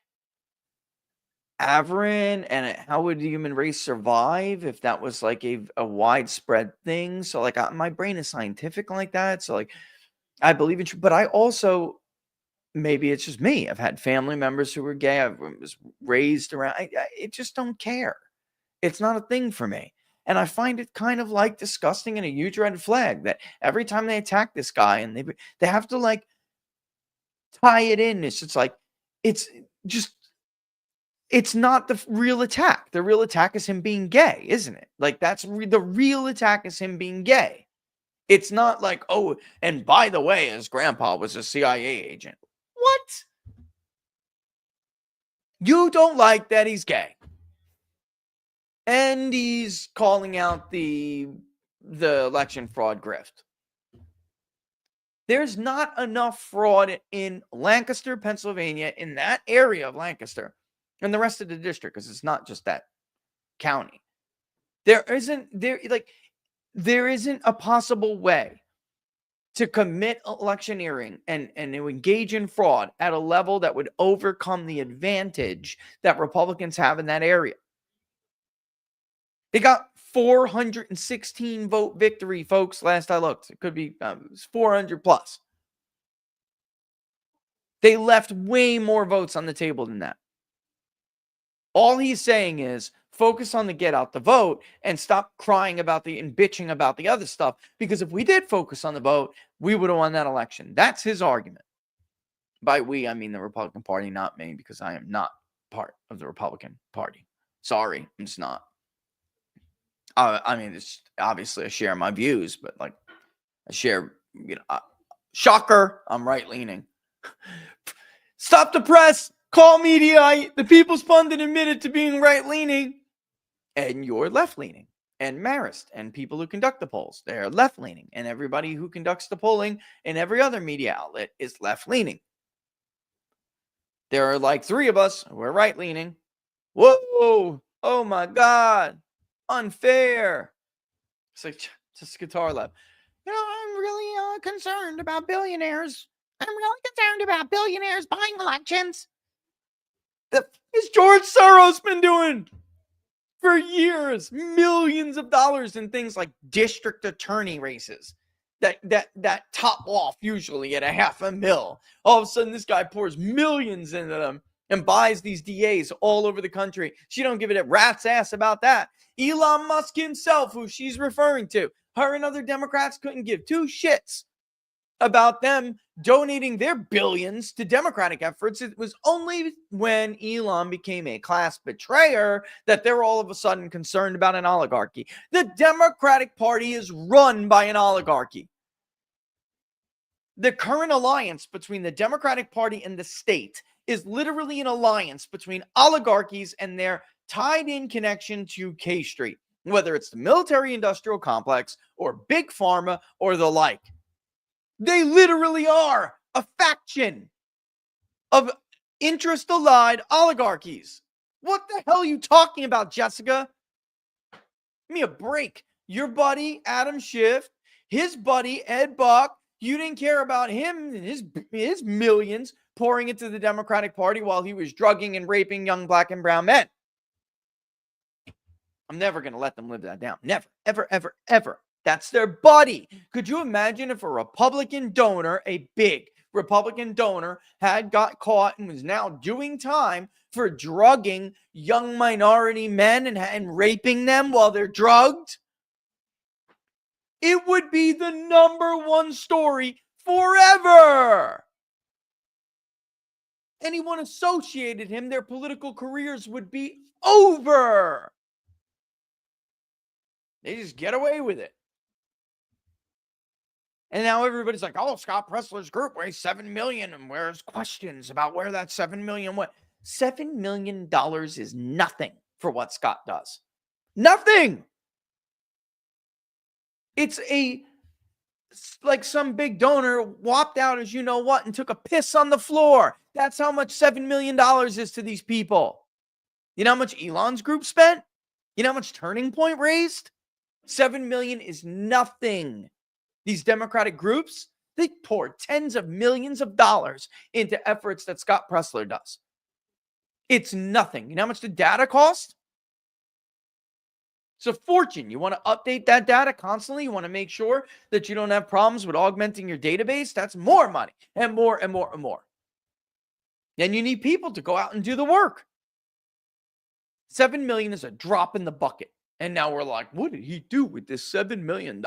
aberrant, and how would the human race survive if that was like a widespread thing? So like my brain is scientific like that. So like I believe in, but I also, maybe it's just me. I've had family members who were gay. I was raised around. I just don't care. It's not a thing for me. And I find it kind of like disgusting and a huge red flag that every time they attack this guy and they have to like tie it in. It's just like, it's just, it's not the real attack. The real attack is him being gay, isn't it? Like that's the real attack is him being gay. It's not like, oh, and by the way, his grandpa was a CIA agent. What? You don't like that he's gay. And he's calling out the election fraud grift. There's not enough fraud in Lancaster, Pennsylvania, in that area of Lancaster, and the rest of the district, because it's not just that county. There isn't a possible way to commit electioneering and to engage in fraud at a level that would overcome the advantage that Republicans have in that area. They got 416 vote victory, folks. Last I looked, it could be 400 plus. They left way more votes on the table than that. All he's saying is focus on the get out the vote and stop crying about and bitching about the other stuff. Because if we did focus on the vote, we would have won that election. That's his argument. By we, I mean the Republican Party, not me, because I am not part of the Republican Party. Sorry, I'm just not. I mean, it's obviously I share my views, but like I share, shocker, I'm right leaning. Stop the press. Call media. The People's Pundit admitted to being right leaning, and you're left leaning. And Marist and people who conduct the polls, they're left leaning, and everybody who conducts the polling in every other media outlet is left leaning. There are like three of us who are right leaning. Whoa! Oh my God! Unfair. It's like just guitar left. I'm really concerned about billionaires. I'm really concerned about billionaires buying elections. Is George Soros been doing for years? Millions of dollars in things like district attorney races that top off usually at $500,000. All of a sudden, this guy pours millions into them and buys these DAs all over the country. She don't give it a rat's ass about that. Elon Musk himself, who she's referring to, her and other Democrats couldn't give two shits about them donating their billions to Democratic efforts. It was only when Elon became a class betrayer that they're all of a sudden concerned about an oligarchy. The Democratic Party is run by an oligarchy. The current alliance between the Democratic Party and the state is literally an alliance between oligarchies and their tied-in connection to K Street, whether it's the military-industrial complex or big pharma or the like. They literally are a faction of interest-allied oligarchies. What the hell are you talking about, Jessica? Give me a break. Your buddy, Adam Schiff, his buddy, Ed Buck, you didn't care about him and his millions pouring into the Democratic Party while he was drugging and raping young black and brown men. I'm never going to let them live that down. Never, ever, ever, ever. That's their buddy. Could you imagine if a Republican donor, a big Republican donor, had got caught and was now doing time for drugging young minority men and raping them while they're drugged? it would be the #1 story forever. Anyone associated him, their political careers would be over. They just get away with it. And now everybody's like, oh, Scott Presler's group weighs $7 million, and where's questions about where that $7 million went. $7 million is nothing for what Scott does. Nothing. It's like some big donor whopped out as you know what and took a piss on the floor. That's how much $7 million is to these people. You know how much Elon's group spent? You know how much Turning Point raised? $7 million is nothing. These Democratic groups, they pour tens of millions of dollars into efforts that Scott Presler does. It's nothing. You know how much the data cost? It's a fortune. You want to update that data constantly. You want to make sure that you don't have problems with augmenting your database. That's more money and more and more and more. Then you need people to go out and do the work. $7 million is a drop in the bucket. And now we're like, what did he do with this $7 million?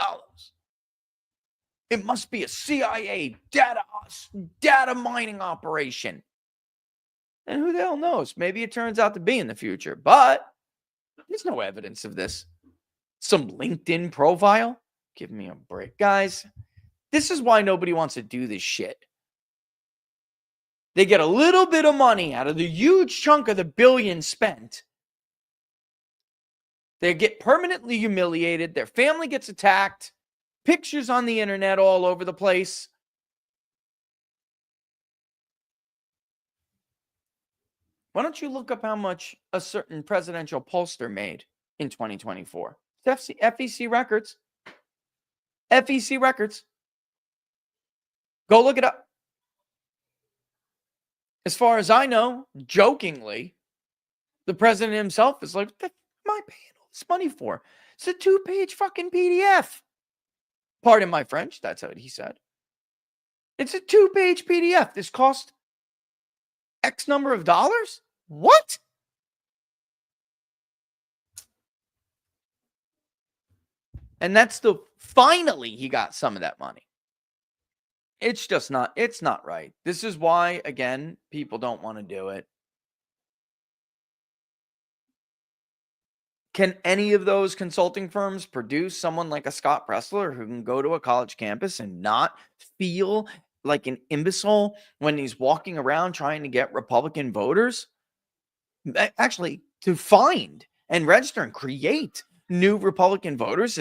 It must be a CIA data mining operation. And who the hell knows? Maybe it turns out to be in the future. But there's no evidence of this. Some LinkedIn profile? Give me a break. Guys, this is why nobody wants to do this shit. They get a little bit of money out of the huge chunk of the billions spent. They get permanently humiliated. Their family gets attacked. Pictures on the internet all over the place. Why don't you look up how much a certain presidential pollster made in 2024? FEC records. FEC records. Go look it up. As far as I know, jokingly, the president himself is like, what am I paying all this money for? It's a 2-page fucking PDF. Pardon my French. That's what he said. It's a 2-page PDF. This cost X number of dollars? What? And that's finally he got some of that money. It's just not, it's not right. This is why, again, people don't want to do it. Can any of those consulting firms produce someone like a Scott Presler who can go to a college campus and not feel like an imbecile when he's walking around trying to get Republican voters? Actually, to find and register and create new Republican voters?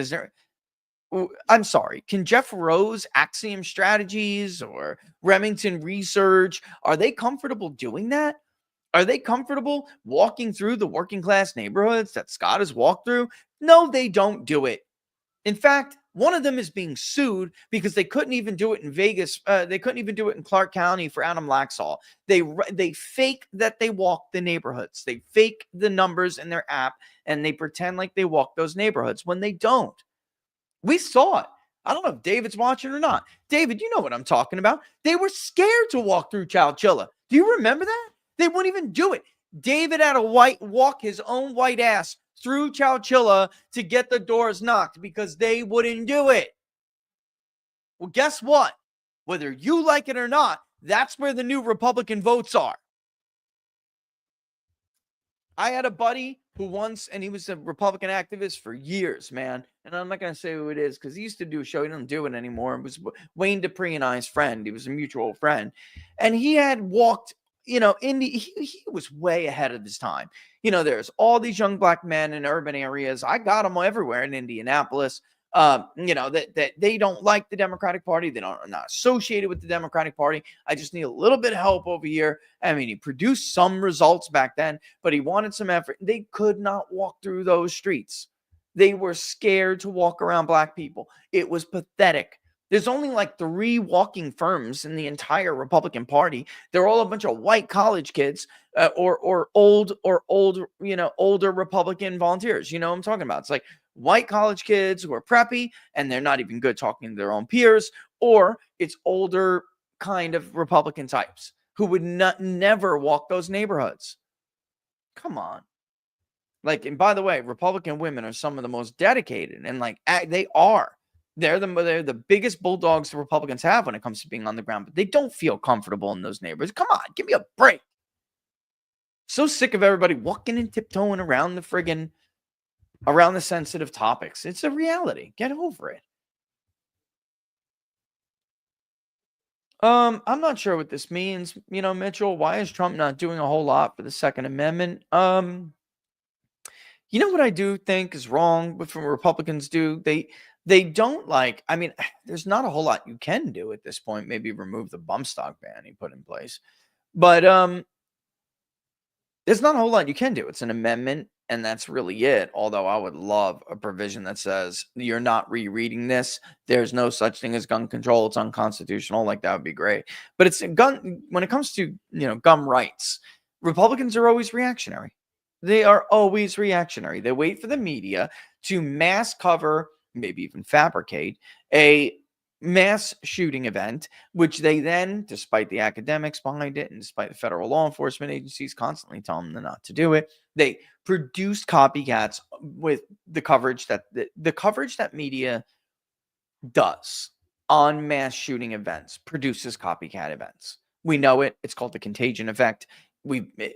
I'm sorry, can Jeff Rose, Axiom Strategies, or Remington Research, are they comfortable doing that? Are they comfortable walking through the working class neighborhoods that Scott has walked through? No, they don't do it. In fact, one of them is being sued because they couldn't even do it in Vegas. They couldn't even do it in Clark County for Adam Laxall. They fake that they walk the neighborhoods. They fake the numbers in their app, and they pretend like they walk those neighborhoods when they don't. We saw it. I don't know if David's watching or not. David, you know what I'm talking about. They were scared to walk through Chowchilla. Do you remember that? They wouldn't even do it. David had to walk his own white ass through Chowchilla to get the doors knocked because they wouldn't do it. Well, guess what? Whether you like it or not, that's where the new Republican votes are. I had a buddy who once, and he was a Republican activist for years, man. And I'm not going to say who it is because he used to do a show. He doesn't do it anymore. It was Wayne Dupree and I's friend. He was a mutual friend. And he had walked, he was way ahead of his time. There's all these young black men in urban areas. I got them everywhere in Indianapolis. That they don't like the Democratic Party. They're not associated with the Democratic Party. I just need a little bit of help over here. I mean, he produced some results back then, but he wanted some effort. They could not walk through those streets. They were scared to walk around black people. It was pathetic. There's only like 3 walking firms in the entire Republican Party. They're all a bunch of white college kids or older Republican volunteers. You know what I'm talking about? It's like white college kids who are preppy and they're not even good talking to their own peers, or it's older kind of Republican types who would never walk those neighborhoods. Come on. And by the way, Republican women are some of the most dedicated, and they are. They're the biggest bulldogs the Republicans have when it comes to being on the ground, but they don't feel comfortable in those neighborhoods. Come on, give me a break. So sick of everybody walking and tiptoeing around around the sensitive topics. It's a reality. Get over it. I'm not sure what this means. Mitchell, why is Trump not doing a whole lot for the Second Amendment? You know what I do think is wrong with what Republicans do? They don't like, I mean, there's not a whole lot you can do at this point. Maybe remove the bump stock ban he put in place. But there's not a whole lot you can do. It's an amendment, and that's really it. Although I would love a provision that says you're not rereading this. There's no such thing as gun control. It's unconstitutional. Like, that would be great. But it's a gun when it comes to gun rights. Republicans are always reactionary. They are always reactionary. They wait for the media to mass cover, maybe even fabricate a mass shooting event, which they then, despite the academics behind it and despite the federal law enforcement agencies constantly telling them not to do it, they produce copycats with the coverage that the coverage that media does on mass shooting events produces copycat events. We know it. It's called the contagion effect.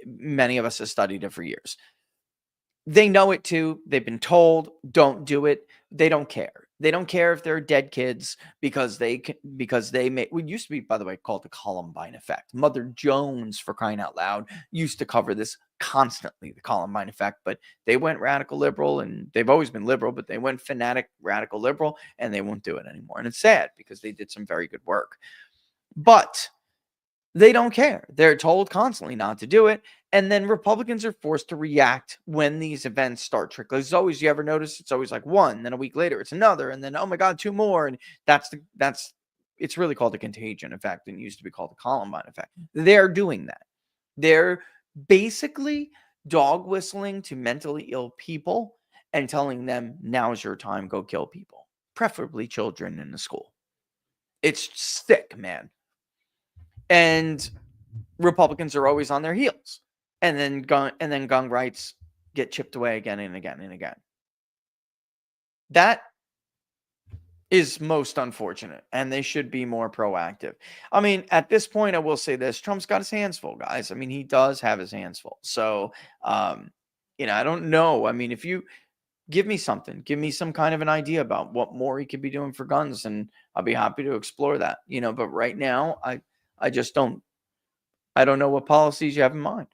Many of us have studied it for years. They know it too. They've been told, don't do it. They don't care. They don't care if they're dead kids because they may. What used to be, by the way, called the Columbine effect. Mother Jones, for crying out loud, used to cover this constantly, the Columbine effect. But they went radical liberal, and they've always been liberal, but they went fanatic radical liberal, and they won't do it anymore. And it's sad because they did some very good work. But they don't care. They're told constantly not to do it. And then Republicans are forced to react when these events start trickling. It's always, you ever notice, it's always like one, then a week later it's another, and then, oh my God, two more. And it's really called the contagion effect, and used to be called the Columbine effect. They're doing that. They're basically dog whistling to mentally ill people and telling them, now's your time, go kill people, preferably children in the school. It's sick, man. And Republicans are always on their heels, and then gun rights get chipped away again and again and again. That is most unfortunate, and they should be more proactive. I mean, at this point, I will say this: Trump's got his hands full, guys. I mean, he does have his hands full. So, I don't know. I mean, if you give me something, give me some kind of an idea about what more he could be doing for guns, and I'll be happy to explore that. But right now, I just don't. I don't know what policies you have in mind,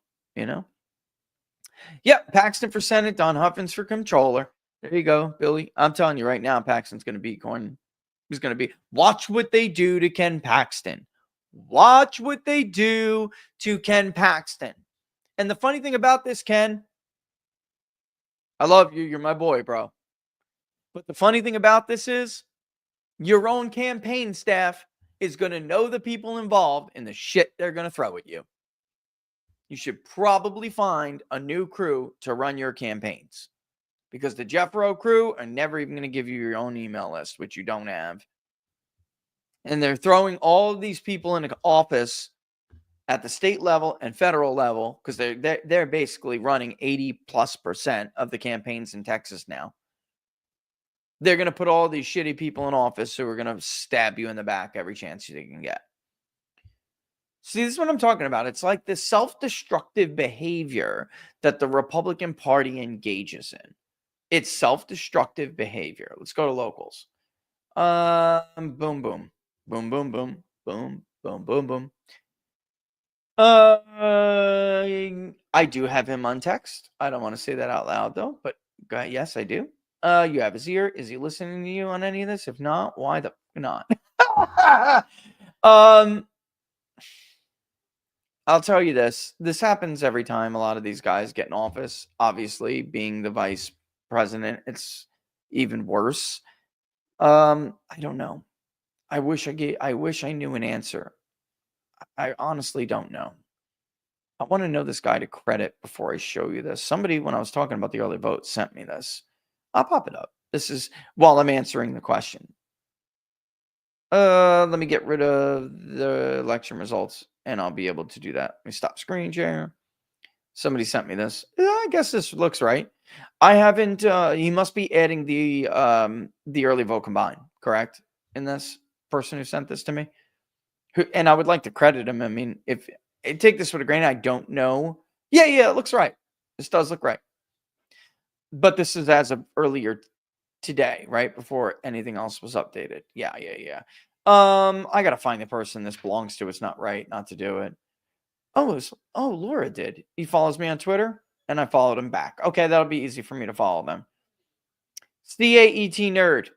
Yep, Paxton for Senate, Don Huffins for Controller. There you go, Billy. I'm telling you right now, Paxton's going to be going. He's going to be. Watch what they do to Ken Paxton. Watch what they do to Ken Paxton. And the funny thing about this, Ken, I love you. You're my boy, bro. But the funny thing about this is your own campaign staff is going to know the people involved in the shit they're going to throw at you. You should probably find a new crew to run your campaigns, because the Jeff Rowe crew are never even going to give you your own email list, which you don't have. And they're throwing all of these people into office at the state level and federal level, because they're basically running 80+% of the campaigns in Texas now. They're going to put all these shitty people in office who are going to stab you in the back every chance they can get. See, this is what I'm talking about. It's like the self-destructive behavior that the Republican Party engages in. It's self-destructive behavior. Let's go to locals. Boom, boom. Boom, boom, boom. Boom, boom, boom, boom. I do have him on text. I don't want to say that out loud, though. But yes, I do. You have his ear. Is he listening to you on any of this? If not, why the not? I'll tell you this. This happens every time a lot of these guys get in office. Obviously, being the vice president, it's even worse. I don't know. I wish I knew an answer. I honestly don't know. I want to know this guy to credit before I show you this. Somebody, when I was talking about the early vote, sent me this. I'll pop it up. This is while I'm answering the question. Let me get rid of the election results, and I'll be able to do that. Let me stop screen share. Somebody sent me this. I guess this looks right. I haven't. He must be adding the early vote combined, correct? In this person who sent this to me, and I would like to credit him. I mean, if take this with a grain, I don't know. Yeah, it looks right. This does look right, but this is as of earlier today, right before anything else was updated. Yeah. I gotta find the person this belongs to. It's not right not to do it. Laura did. He follows me on Twitter, and I followed him back. Okay, that'll be easy for me to follow them. CAET nerd.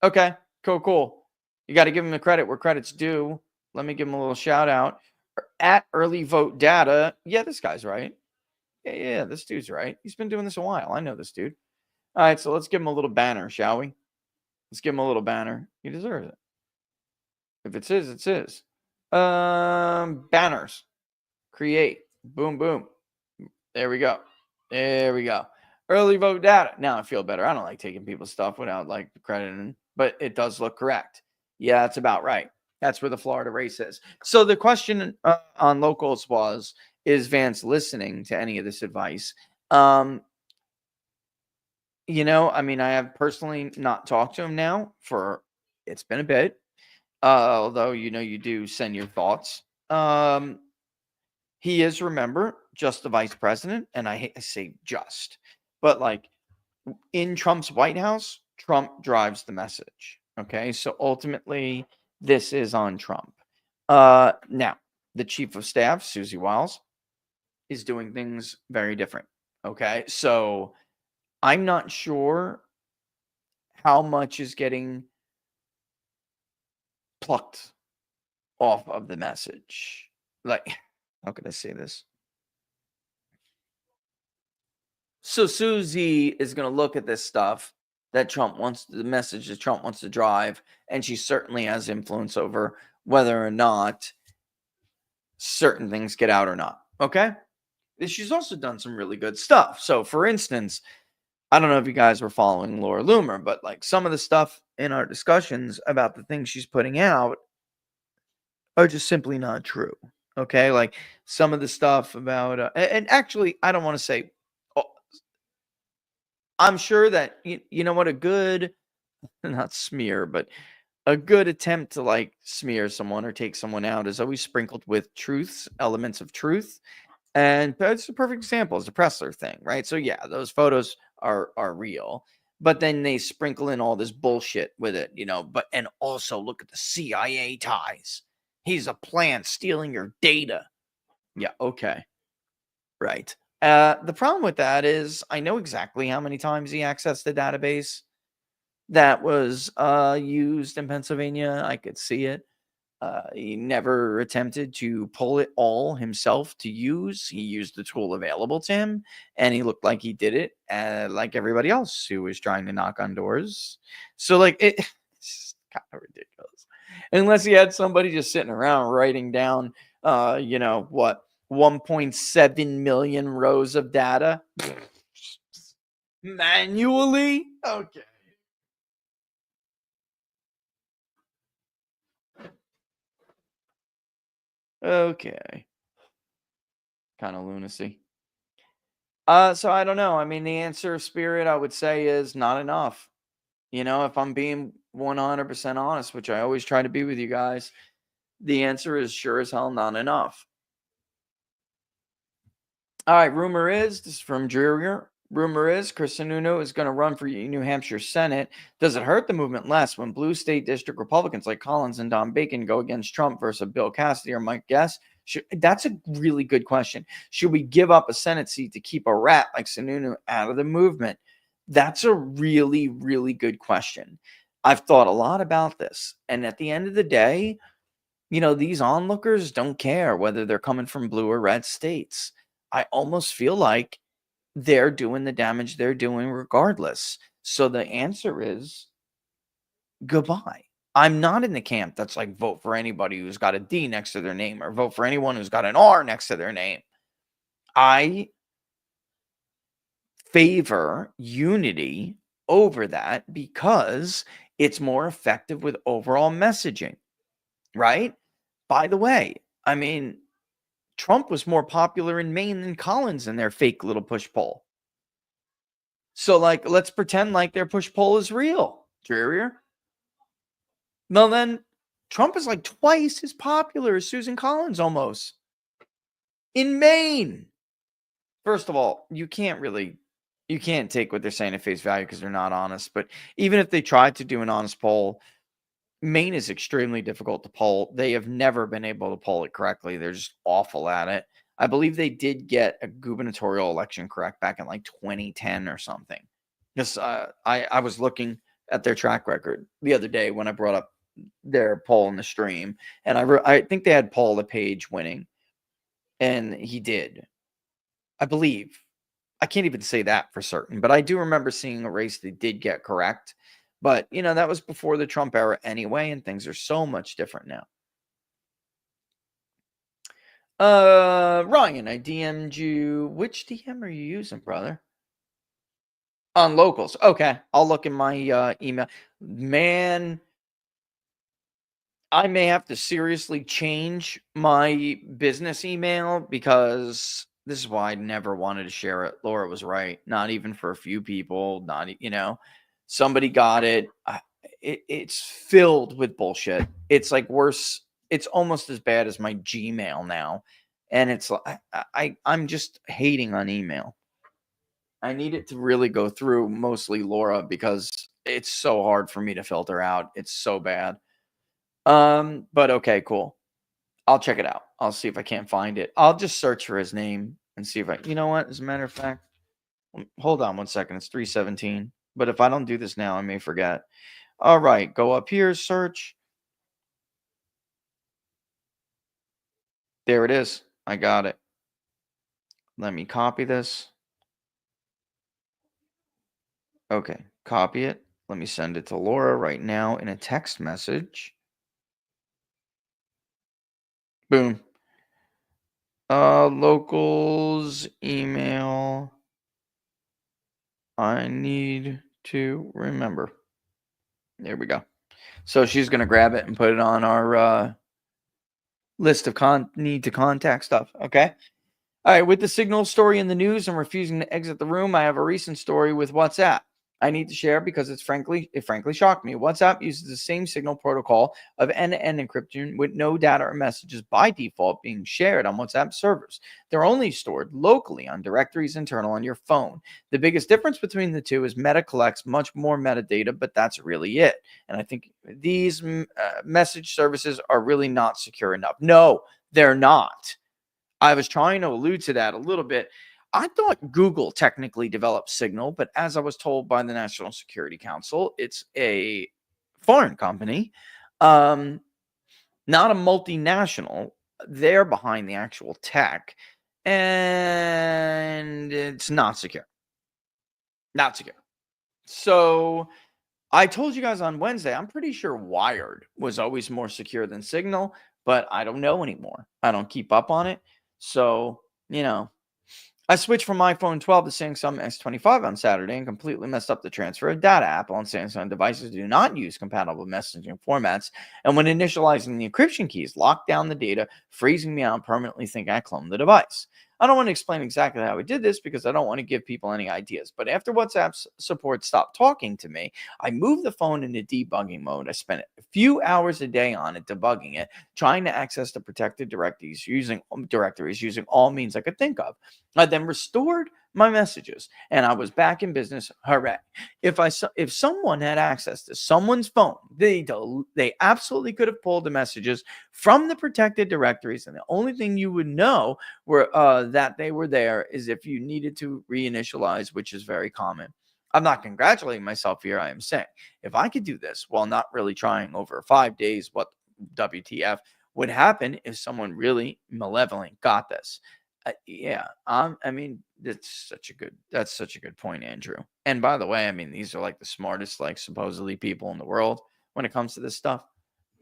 Okay, cool. You got to give him the credit where credit's due. Let me give him a little shout out. At early vote data. Yeah, this guy's right. Yeah, this dude's right. He's been doing this a while. I know this dude. All right, so let's give him a little banner, shall we? Let's give him a little banner. He deserves it. If it's his, it's his. Banners. Create. Boom. There we go. Early vote data. Now I feel better. I don't like taking people's stuff without like crediting, but it does look correct. Yeah, that's about right. That's where the Florida race is. So the question on locals was, is Vance listening to any of this advice? I mean, I have personally not talked to him now it's been a bit. Although, you do send your thoughts. He is, remember, just the vice president, and I say just, but like in Trump's White House, Trump drives the message. Okay, so ultimately, this is on Trump. Now, the chief of staff, Susie Wiles, is doing things very different. Okay, so I'm not sure how much is getting plucked off of the message. Like, how could I say this? So Susie is going to look at this stuff that the message that Trump wants to drive, and she certainly has influence over whether or not certain things get out or not. Okay? She's also done some really good stuff. So, for instance, I don't know if you guys were following Laura Loomer, but like some of the stuff in our discussions about the things she's putting out are just simply not true. Okay? Like some of the stuff about, and actually, I don't want to say, I'm sure that you know what, a good, not smear, but a good attempt to like smear someone or take someone out is always sprinkled with elements of truth. And that's a perfect example. It's a Pressler thing, right? So yeah, those photos are real, but then they sprinkle in all this bullshit with it, but and also look at the CIA ties. He's a plant stealing your data. Yeah, okay. Right. The problem with that is I know exactly how many times he accessed the database that was used in Pennsylvania. I could see it. He never attempted to pull it all himself to use. He used the tool available to him, and he looked like he did it like everybody else who was trying to knock on doors. So, like, it's kind of ridiculous. Unless he had somebody just sitting around writing down, what, 1.7 million rows of data manually? Okay. Okay. Kind of lunacy. So I don't know. I mean, the answer, Spirit, I would say is not enough. If I'm being 100% honest, which I always try to be with you guys, the answer is sure as hell not enough. All right, this is from Drearier. Rumor is Chris Sununu is going to run for New Hampshire Senate. Does it hurt the movement less when blue state district Republicans like Collins and Don Bacon go against Trump versus Bill Cassidy or Mike Guess? That's a really good question. Should we give up a Senate seat to keep a rat like Sununu out of the movement? That's a really, really good question. I've thought a lot about this. And at the end of the day, these onlookers don't care whether they're coming from blue or red states. I almost feel like they're doing the damage they're doing regardless. So the answer is goodbye. I'm not in the camp that's like vote for anybody who's got a D next to their name or vote for anyone who's got an R next to their name. I favor unity over that because it's more effective with overall messaging, right? By the way, I mean, Trump was more popular in Maine than Collins in their fake little push poll. So, like, let's pretend like their push poll is real. Drearier. Well, then Trump is like twice as popular as Susan Collins almost in Maine. First of all, you can't take what they're saying at face value because they're not honest. But even if they tried to do an honest poll, Maine is extremely difficult to poll. They have never been able to poll it correctly. They're just awful at it. I believe they did get a gubernatorial election correct back in like 2010 or something. Because I was looking at their track record the other day when I brought up their poll in the stream, and I think they had Paul LePage winning, and he did. I believe. I can't even say that for certain, but I do remember seeing a race they did get correct. But, that was before the Trump era anyway, and things are so much different now. Ryan, I DM'd you. Which DM are you using, brother? On locals. Okay, I'll look in my email. Man, I may have to seriously change my business email because this is why I never wanted to share it. Laura was right. Not even for a few people. Somebody got it. It's filled with bullshit. It's like worse. It's almost as bad as my Gmail now, and it's like I'm just hating on email. I need it to really go through mostly Laura because it's so hard for me to filter out. It's so bad. But okay, cool. I'll check it out. I'll see if I can't find it. I'll just search for his name and see if you know what? As a matter of fact, hold on one second. It's 317. But if I don't do this now, I may forget. All right, go up here, search. There it is. I got it. Let me copy this. Okay, copy it. Let me send it to Laura right now in a text message. Boom. Locals email. I need to remember. There we go. So she's going to grab it and put it on our list of need to contact stuff. Okay. All right. With the Signal story in the news and refusing to exit the room, I have a recent story with WhatsApp I need to share because it frankly shocked me. WhatsApp uses the same Signal protocol of end-to-end encryption with no data or messages by default being shared on WhatsApp servers. They're only stored locally on directories internal on your phone. The biggest difference between the two is Meta collects much more metadata, but that's really it. And I think these message services are really not secure enough. No, they're not. I was trying to allude to that a little bit. I thought Google technically developed Signal, but as I was told by the National Security Council, it's a foreign company, not a multinational. They're behind the actual tech, and it's not secure. Not secure. So I told you guys on Wednesday, I'm pretty sure Wired was always more secure than Signal, but I don't know anymore. I don't keep up on it. So, I switched from iPhone 12 to Samsung S25 on Saturday and completely messed up the transfer of data. Apple and Samsung devices do not use compatible messaging formats, and when initializing the encryption keys, locked down the data, freezing me out, permanently think I cloned the device. I don't want to explain exactly how I did this because I don't want to give people any ideas. But after WhatsApp's support stopped talking to me, I moved the phone into debugging mode. I spent a few hours a day on it, debugging it, trying to access the protected directories using all means I could think of. I then restored my messages and I was back in business. Hooray. If someone had access to someone's phone, they absolutely could have pulled the messages from the protected directories, and the only thing you would know were that they were there is if you needed to reinitialize, which is very common. I'm not congratulating myself here. I am saying if I could do this while not really trying over 5 days, what WTF would happen if someone really malevolent got this? Yeah, I mean, that's such a good point, Andrew. And by the way, I mean, these are like the smartest, like supposedly people in the world when it comes to this stuff.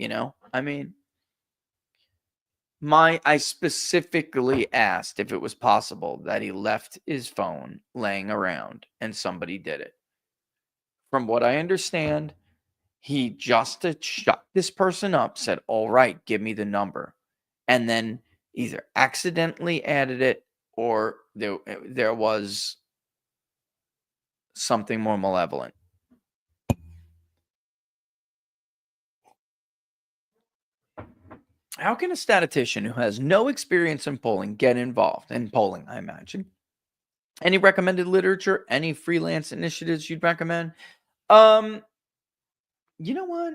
I mean, I specifically asked if it was possible that he left his phone laying around and somebody did it. From what I understand, he just to shut this person up said, "All right, give me the number," and then either accidentally added it or there was something more malevolent. How can a statistician who has no experience in polling get involved in polling, I imagine? Any recommended literature? Any freelance initiatives you'd recommend? Um, you know what?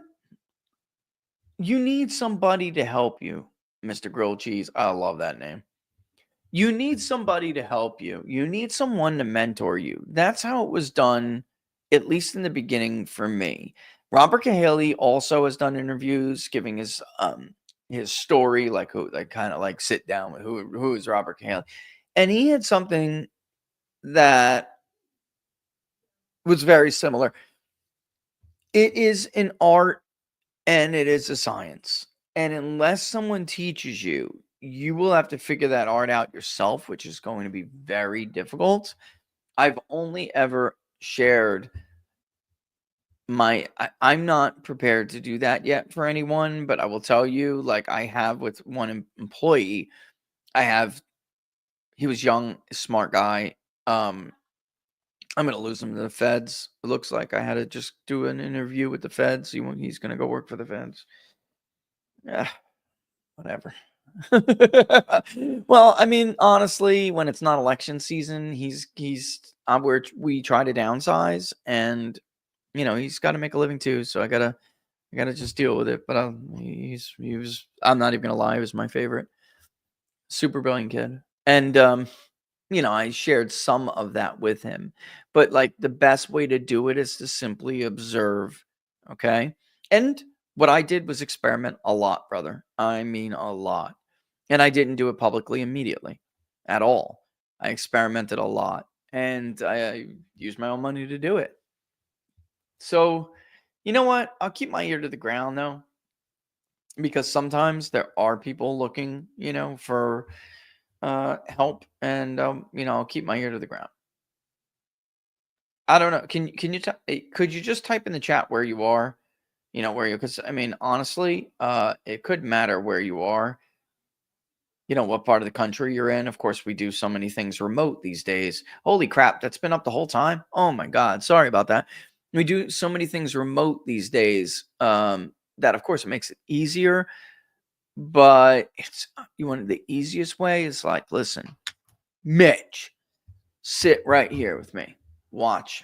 You need somebody to help you, Mr. Grilled Cheese. I love that name. You need somebody to help you. You need someone to mentor you. That's how it was done, at least in the beginning for me. Robert Cahaly also has done interviews, giving his story, like who, like kind of like sit down with who is Robert Cahaly, and he had something that was very similar. It is an art and it is a science, and unless someone teaches you, you will have to figure that art out yourself, which is going to be very difficult. I've only ever shared I'm not prepared to do that yet for anyone, but I will tell you, like I have with one employee, I have he was young, smart guy. Um, I'm gonna lose him to the feds. It looks like I had to just do an interview with the feds. He's gonna go work for the feds. Yeah, whatever. Well, I mean, honestly, when it's not election season, he's where we try to downsize, and he's got to make a living too. So I gotta just deal with it. But he was. I'm not even gonna lie. He was my favorite. Super brilliant kid, and I shared some of that with him. But like the best way to do it is to simply observe. Okay, and what I did was experiment a lot, brother. I mean, a lot. And I didn't do it publicly immediately at all. I experimented a lot and I used my own money to do it. So, you know what? I'll keep my ear to the ground though, because sometimes there are people looking, for help, and I'll keep my ear to the ground. I don't know. Could you just type in the chat where you are? Where you Because I mean, honestly, it could matter where you are. What part of the country you're in. Of course, we do so many things remote these days. Holy crap, that's been up the whole time. Oh my God, sorry about that. We do so many things remote these days, that of course it makes it easier, but it's you want the easiest way is like, listen, Mitch, sit right here with me. Watch,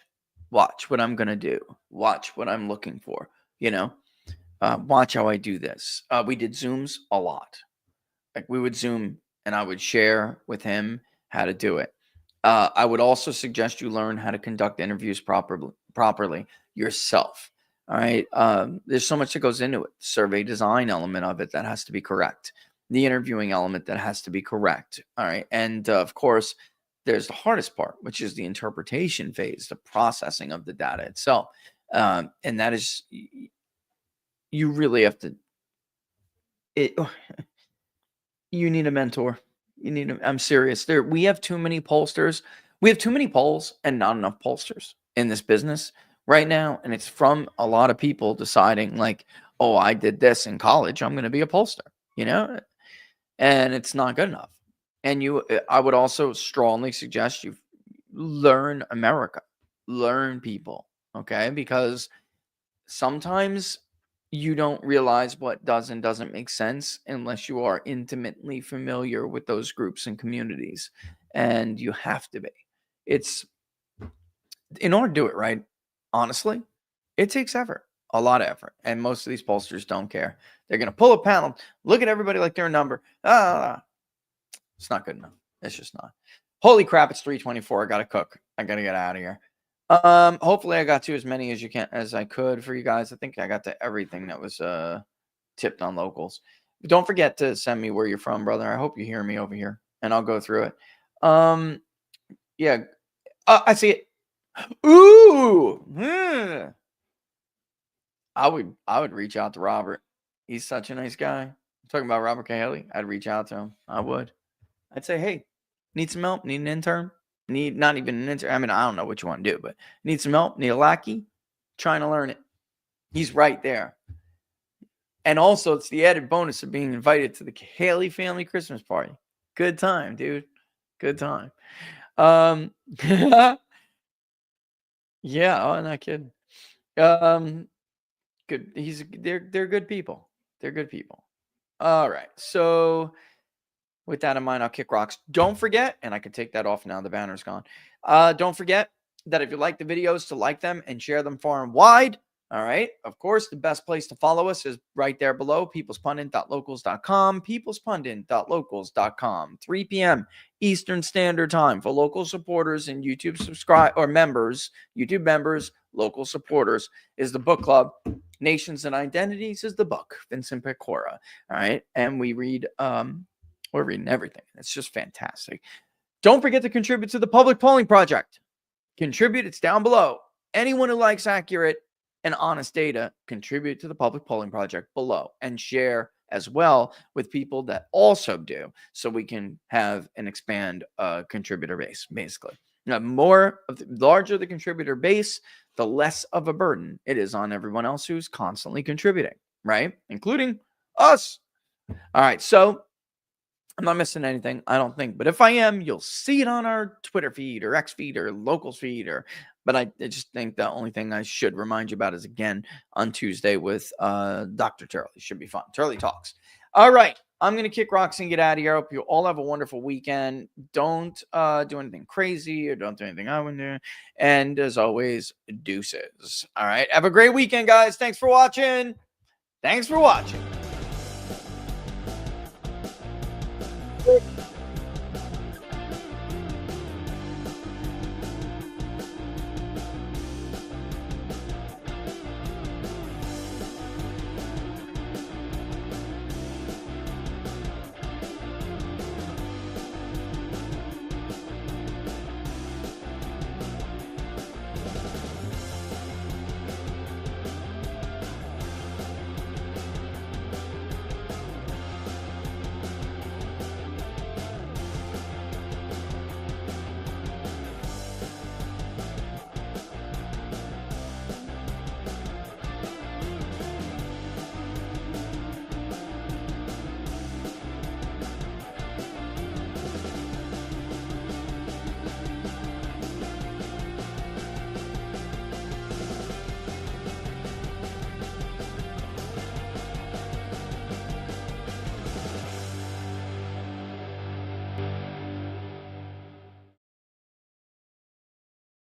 watch what I'm gonna do. Watch what I'm looking for. Watch how I do this. We did Zooms a lot. Like we would Zoom and I would share with him how to do it. I would also suggest you learn how to conduct interviews properly yourself. All right. There's so much that goes into it. Survey design element of it that has to be correct. The interviewing element that has to be correct. All right. And of course, there's the hardest part, which is the interpretation phase, the processing of the data itself. And that is, you really have to. It, You need a mentor. I'm serious. We have too many pollsters. We have too many polls and not enough pollsters in this business right now. And it's from a lot of people deciding like, oh, I did this in college, I'm going to be a pollster, and it's not good enough. And I would also strongly suggest you learn America, learn people. Okay. Because sometimes you don't realize what does and doesn't make sense unless you are intimately familiar with those groups and communities. And you have to be. It's In order to do it right, honestly, it takes effort, a lot of effort. And most of these pollsters don't care. They're going to pull a panel, look at everybody like they're a number. It's not good enough. It's just not. Holy crap, it's 3:24. I got to cook. I got to get out of here. Hopefully I got to as many as I could for you guys. I think I got to everything that was tipped on locals. But don't forget to send me where you're from, brother. I hope you hear me over here and I'll go through it. Yeah. I see it. Ooh. I would reach out to Robert. He's such a nice guy. I'm talking about Robert Cahaly. I'd reach out to him. I would. I'd say, hey, need some help? Need an intern? Need not even an intern. I mean, I don't know what you want to do, but need some help? Need a lackey? Trying to learn it. He's right there. And also, it's the added bonus of being invited to the Cahaly family Christmas party. Good time, dude. Good time. Yeah, oh, not kidding. Good. They're good people. They're good people. All right. So with that in mind, I'll kick rocks. Don't forget, and I can take that off now. The banner's gone. Don't forget that if you like the videos, to like them and share them far and wide. All right. Of course, the best place to follow us is right there below, peoplespundit.locals.com, peoplespundit.locals.com, 3 p.m. Eastern Standard Time for local supporters and YouTube YouTube members, local supporters is the book club. Nations and Identities is the book, Vincent Pecora. All right. And we read, we're reading everything. It's just fantastic. Don't forget to contribute to the Public Polling Project. Contribute. It's down below. Anyone who likes accurate and honest data, contribute to the Public Polling Project below and share as well with people that also do, so we can have and expand contributor base, basically. Now, larger the contributor base, the less of a burden it is on everyone else who's constantly contributing, right? Including us. All right. So I'm not missing anything, I don't think. But if I am, you'll see it on our Twitter feed or X feed or Locals feed. But I just think the only thing I should remind you about is, again, on Tuesday with Dr. Turley. Should be fun. Turley Talks. All right. I'm going to kick rocks and get out of here. I hope you all have a wonderful weekend. Don't do anything crazy, or don't do anything I wouldn't do. And as always, deuces. All right. Have a great weekend, guys. Thanks for watching. Thanks for watching.